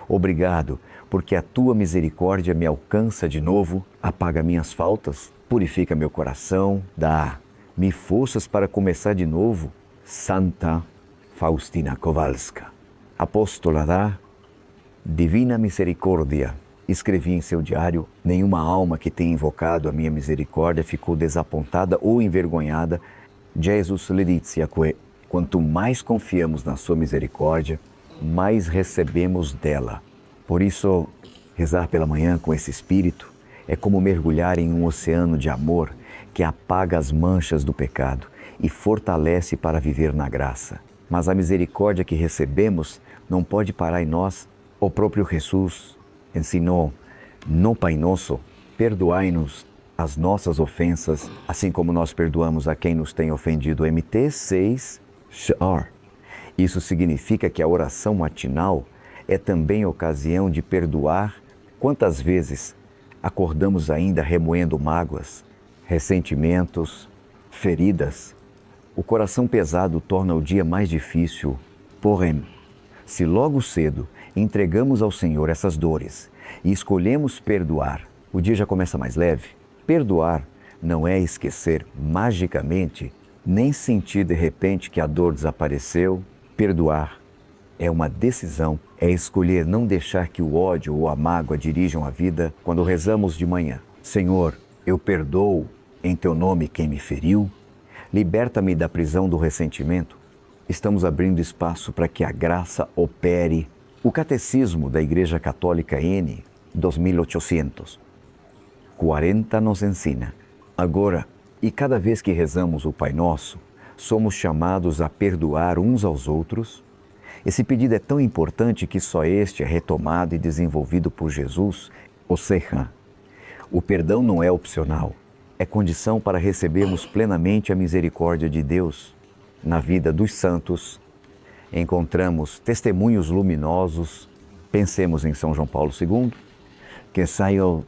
obrigado, porque a tua misericórdia me alcança de novo, apaga minhas faltas, purifica meu coração, dá-me forças para começar de novo. Santa Faustina Kowalska, apóstola da Divina misericórdia, escrevi em seu diário, nenhuma alma que tenha invocado a minha misericórdia ficou desapontada ou envergonhada. Jesus le dizia que quanto mais confiamos na sua misericórdia, mais recebemos dela. Por isso, rezar pela manhã com esse espírito é como mergulhar em um oceano de amor que apaga as manchas do pecado e fortalece para viver na graça. Mas a misericórdia que recebemos não pode parar em nós. O próprio Jesus ensinou no Pai Nosso: perdoai-nos as nossas ofensas, assim como nós perdoamos a quem nos tem ofendido. MT 6 Shar. Isso significa que a oração matinal é também ocasião de perdoar. Quantas vezes acordamos ainda remoendo mágoas, ressentimentos, feridas? O coração pesado torna o dia mais difícil. Porém, se logo cedo entregamos ao Senhor essas dores e escolhemos perdoar, o dia já começa mais leve. Perdoar não é esquecer magicamente, nem sentir de repente que a dor desapareceu. Perdoar é uma decisão, é escolher não deixar que o ódio ou a mágoa dirijam a vida. Quando rezamos de manhã: Senhor, eu perdoo em teu nome quem me feriu, liberta-me da prisão do ressentimento. Estamos abrindo espaço para que a graça opere. O Catecismo da Igreja Católica N, 2840, nos ensina: agora, e cada vez que rezamos o Pai Nosso, somos chamados a perdoar uns aos outros. Esse pedido é tão importante que só este é retomado e desenvolvido por Jesus. Ou seja, o perdão não é opcional, é condição para recebermos plenamente a misericórdia de Deus. Na vida dos santos, encontramos testemunhos luminosos. Pensemos em São João Paulo II, que saiu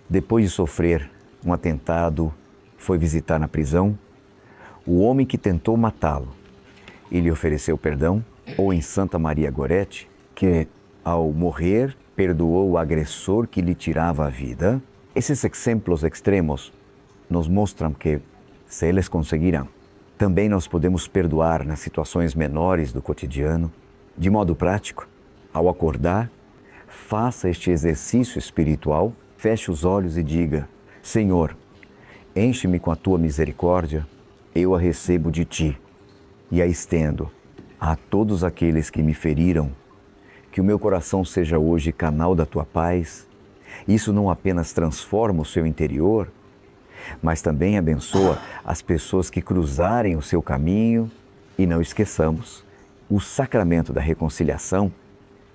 depois de sofrer um atentado, foi visitar na prisão o homem que tentou matá-lo e lhe ofereceu perdão. Ou em Santa Maria Goretti, que ao morrer perdoou o agressor que lhe tirava a vida. Esses exemplos extremos nos mostram que, se eles conseguiram, também nós podemos perdoar nas situações menores do cotidiano. De modo prático, ao acordar, faça este exercício espiritual, feche os olhos e diga: Senhor, enche-me com a tua misericórdia, eu a recebo de ti e a estendo a todos aqueles que me feriram. Que o meu coração seja hoje canal da tua paz. Isso não apenas transforma o seu interior, mas também abençoa as pessoas que cruzarem o seu caminho. E não esqueçamos, o sacramento da reconciliação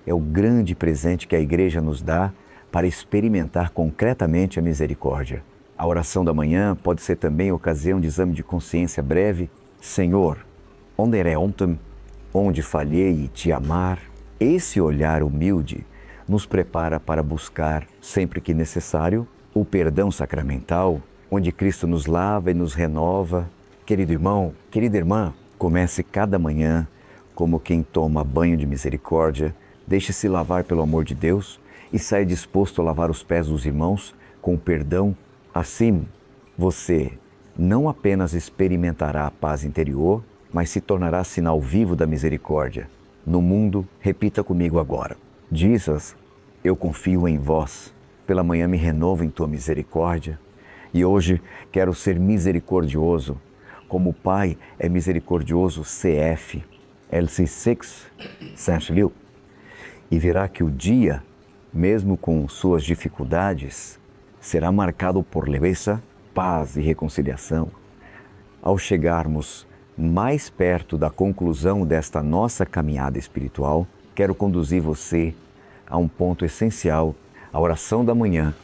é o grande presente que a Igreja nos dá para experimentar concretamente a misericórdia. A oração da manhã pode ser também ocasião de exame de consciência breve. Senhor, onde era ontem, onde falhei e te amar? Esse olhar humilde nos prepara para buscar, sempre que necessário, o perdão sacramental, onde Cristo nos lava e nos renova. Querido irmão, querida irmã, comece cada manhã como quem toma banho de misericórdia, deixe-se lavar pelo amor de Deus e saia disposto a lavar os pés dos irmãos com o perdão. Assim, você não apenas experimentará a paz interior, mas se tornará sinal vivo da misericórdia no mundo. Repita comigo agora: Jesus, eu confio em vós. Pela manhã me renovo em tua misericórdia e hoje quero ser misericordioso, como o Pai é misericordioso. CF, LC6, Saint-Lieu. E verá que o dia, mesmo com suas dificuldades, será marcado por leveza, paz e reconciliação. Ao chegarmos mais perto da conclusão desta nossa caminhada espiritual, quero conduzir você a um ponto essencial, a oração da manhã,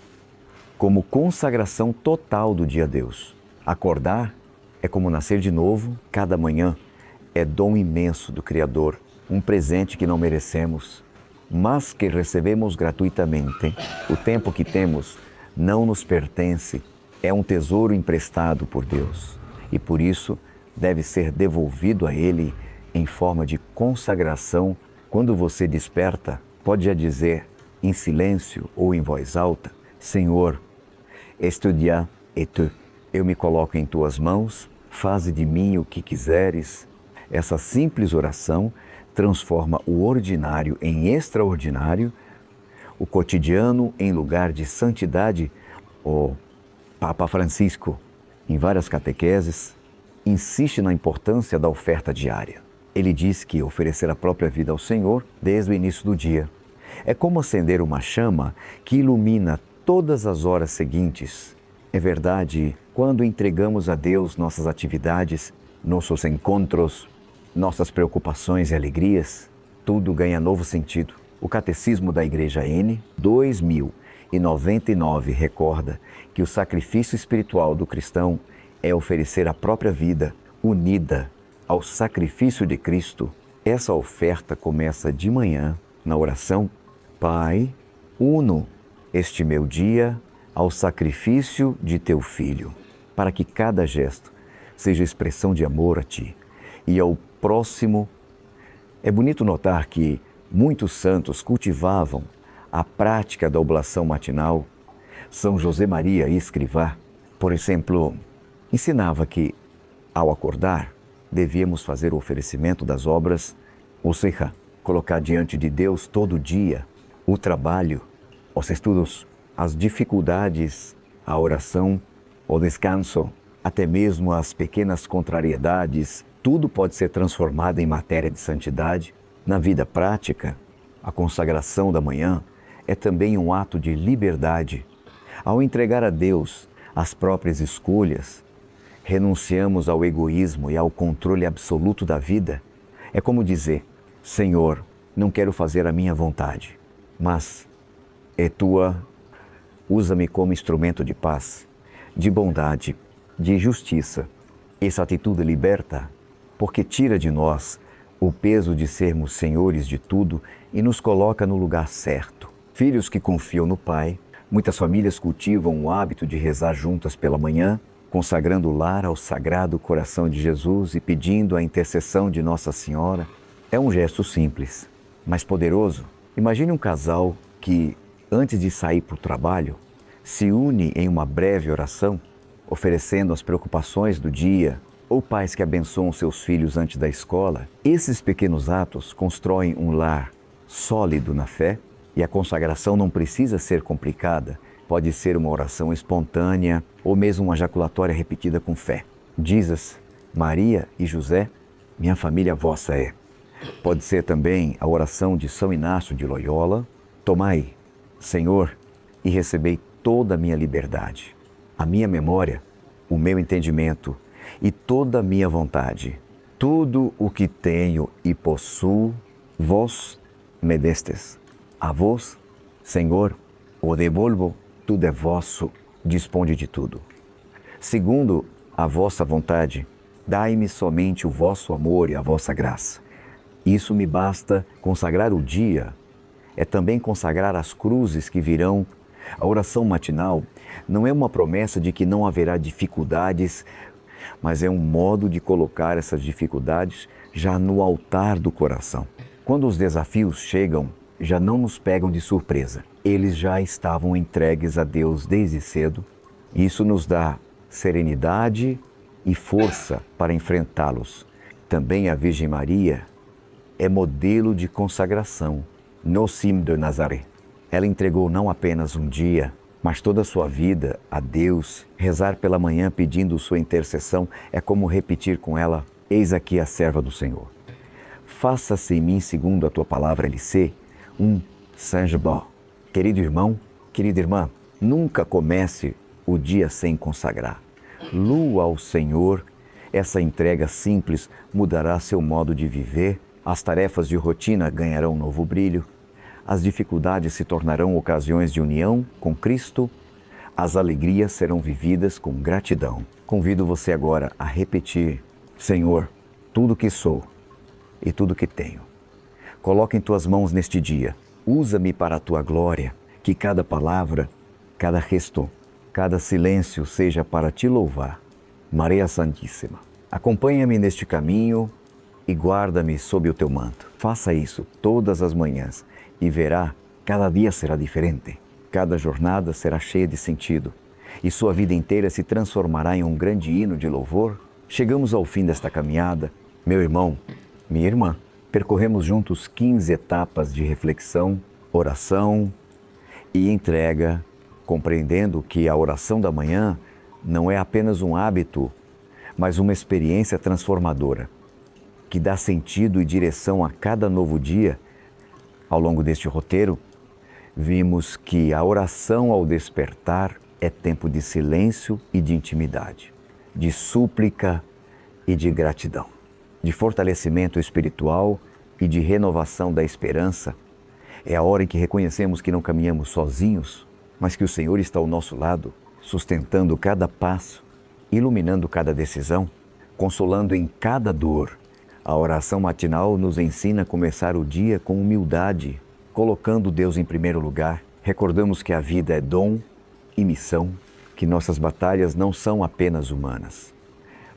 como consagração total do dia a Deus. Acordar é como nascer de novo. Cada manhã é dom imenso do Criador, um presente que não merecemos, mas que recebemos gratuitamente. O tempo que temos não nos pertence, é um tesouro emprestado por Deus e por isso deve ser devolvido a Ele em forma de consagração. Quando você desperta, pode já dizer em silêncio ou em voz alta: Senhor, este dia é teu. Eu me coloco em tuas mãos, faze de mim o que quiseres. Essa simples oração transforma o ordinário em extraordinário, o cotidiano em lugar de santidade, o Papa Francisco, em várias catequeses, insiste na importância da oferta diária. Ele diz que oferecer a própria vida ao Senhor desde o início do dia é como acender uma chama que ilumina todas as horas seguintes. É verdade, quando entregamos a Deus nossas atividades, nossos encontros, nossas preocupações e alegrias, tudo ganha novo sentido. O Catecismo da Igreja N, 2099, recorda que o sacrifício espiritual do cristão é oferecer a própria vida unida ao sacrifício de Cristo. Essa oferta começa de manhã na oração: Pai, uno este meu dia ao sacrifício de teu Filho, para que cada gesto seja expressão de amor a ti e ao próximo. É bonito notar que muitos santos cultivavam a prática da oblação matinal. São José Maria Escrivá, por exemplo, ensinava que, ao acordar, devíamos fazer o oferecimento das obras, ou seja, colocar diante de Deus todo dia o trabalho, os estudos, as dificuldades, a oração, o descanso, até mesmo as pequenas contrariedades. Tudo pode ser transformado em matéria de santidade. Na vida prática, a consagração da manhã é também um ato de liberdade. Ao entregar a Deus as próprias escolhas, renunciamos ao egoísmo e ao controle absoluto da vida. É como dizer: Senhor, não quero fazer a minha vontade, mas é tua. Usa-me como instrumento de paz, de bondade, de justiça. Essa atitude liberta, porque tira de nós o peso de sermos senhores de tudo e nos coloca no lugar certo. Filhos que confiam no Pai. Muitas famílias cultivam o hábito de rezar juntas pela manhã, consagrando o lar ao Sagrado Coração de Jesus e pedindo a intercessão de Nossa Senhora. É um gesto simples, mas poderoso. Imagine um casal que, antes de sair para o trabalho, se une em uma breve oração, oferecendo as preocupações do dia, ou pais que abençoam seus filhos antes da escola. Esses pequenos atos constroem um lar sólido na fé, e a consagração não precisa ser complicada. Pode ser uma oração espontânea ou mesmo uma jaculatória repetida com fé. Dizes: Maria e José, minha família vossa é. Pode ser também a oração de São Inácio de Loyola: Tomai, Senhor, e recebei toda a minha liberdade, a minha memória, o meu entendimento e toda a minha vontade. Tudo o que tenho e possuo, vós me destes. A vós, Senhor, o devolvo, tudo é vosso, disponde de tudo. Segundo a vossa vontade, dai-me somente o vosso amor e a vossa graça. Isso me basta. Consagrar o dia é também consagrar as cruzes que virão. A oração matinal não é uma promessa de que não haverá dificuldades, mas é um modo de colocar essas dificuldades já no altar do coração. Quando os desafios chegam, já não nos pegam de surpresa. Eles já estavam entregues a Deus desde cedo. Isso nos dá serenidade e força para enfrentá-los. Também a Virgem Maria é modelo de consagração no cimo de Nazaré. Ela entregou não apenas um dia, mas toda a sua vida a Deus. Rezar pela manhã pedindo sua intercessão é como repetir com ela: eis aqui a serva do Senhor. Faça-se em mim segundo a tua palavra, LC, um Saint-Jean. Querido irmão, querida irmã, nunca comece o dia sem consagrar. Lua ao Senhor. Essa entrega simples mudará seu modo de viver. As tarefas de rotina ganharão novo brilho. As dificuldades se tornarão ocasiões de união com Cristo. As alegrias serão vividas com gratidão. Convido você agora a repetir: Senhor, tudo que sou e tudo que tenho, coloca em tuas mãos neste dia. Usa-me para a tua glória. Que cada palavra, cada gesto, cada silêncio seja para te louvar. Maria Santíssima, acompanha-me neste caminho e guarda-me sob o teu manto. Faça isso todas as manhãs e verá, cada dia será diferente. Cada jornada será cheia de sentido e sua vida inteira se transformará em um grande hino de louvor. Chegamos ao fim desta caminhada. Meu irmão, minha irmã, percorremos juntos 15 etapas de reflexão, oração, e entrega, compreendendo que a oração da manhã não é apenas um hábito, mas uma experiência transformadora, que dá sentido e direção a cada novo dia. Ao longo deste roteiro, vimos que a oração ao despertar é tempo de silêncio e de intimidade, de súplica e de gratidão, de fortalecimento espiritual e de renovação da esperança. É a hora em que reconhecemos que não caminhamos sozinhos, mas que o Senhor está ao nosso lado, sustentando cada passo, iluminando cada decisão, consolando em cada dor. A oração matinal nos ensina a começar o dia com humildade, colocando Deus em primeiro lugar. Recordamos que a vida é dom e missão, que nossas batalhas não são apenas humanas,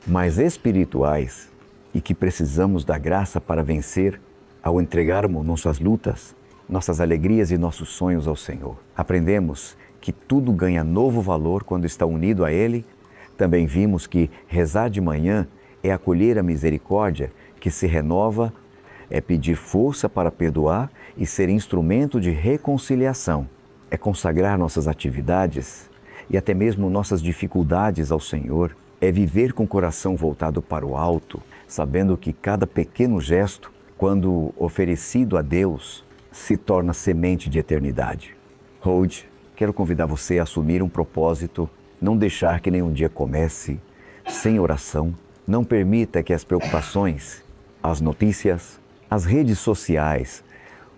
mas espirituais, e que precisamos da graça para vencer ao entregarmos nossas lutas, nossas alegrias e nossos sonhos ao Senhor. Aprendemos que tudo ganha novo valor quando está unido a Ele. Também vimos que rezar de manhã é acolher a misericórdia que se renova, é pedir força para perdoar e ser instrumento de reconciliação. É consagrar nossas atividades e até mesmo nossas dificuldades ao Senhor. É viver com o coração voltado para o alto, sabendo que cada pequeno gesto, quando oferecido a Deus, se torna semente de eternidade. Hoje, quero convidar você a assumir um propósito, não deixar que nenhum dia comece sem oração. Não permita que as preocupações, as notícias, as redes sociais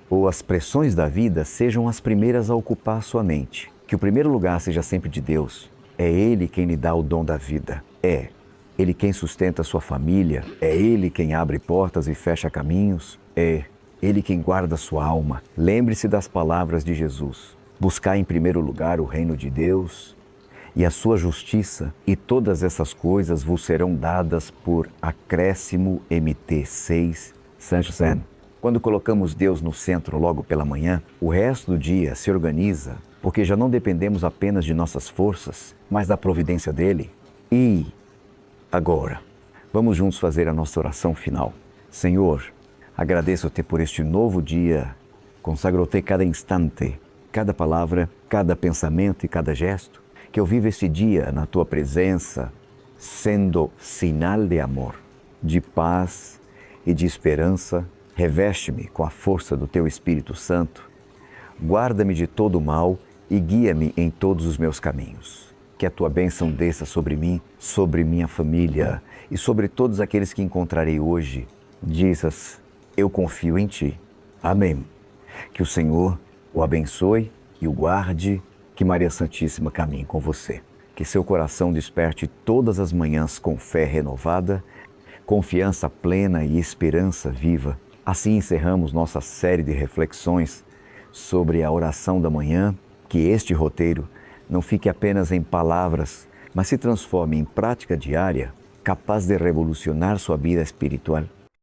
ou as pressões da vida sejam as primeiras a ocupar sua mente. Que o primeiro lugar seja sempre de Deus. É Ele quem lhe dá o dom da vida. É Ele quem sustenta a sua família. É Ele quem abre portas e fecha caminhos. É Ele quem guarda a sua alma. Lembre-se das palavras de Jesus. Buscar em primeiro lugar o reino de Deus e a sua justiça, e todas essas coisas vos serão dadas por acréscimo. MT 6, Saint-Saëns. Quando colocamos Deus no centro logo pela manhã, o resto do dia se organiza, porque já não dependemos apenas de nossas forças, mas da providência dele. E agora, vamos juntos fazer a nossa oração final. Senhor, agradeço-te por este novo dia, consagro-te cada instante, cada palavra, cada pensamento e cada gesto, que eu viva este dia na tua presença, sendo sinal de amor, de paz e de esperança. Reveste-me com a força do teu Espírito Santo, guarda-me de todo o mal e guia-me em todos os meus caminhos. Que a tua bênção desça sobre mim, sobre minha família e sobre todos aqueles que encontrarei hoje. Jesus, eu confio em ti. Amém. Que o Senhor o abençoe e o guarde. Que Maria Santíssima caminhe com você. Que seu coração desperte todas as manhãs com fé renovada, confiança plena e esperança viva. Assim encerramos nossa série de reflexões sobre a oração da manhã. Que este roteiro não fique apenas em palavras, mas se transforme em prática diária, capaz de revolucionar sua vida espiritual.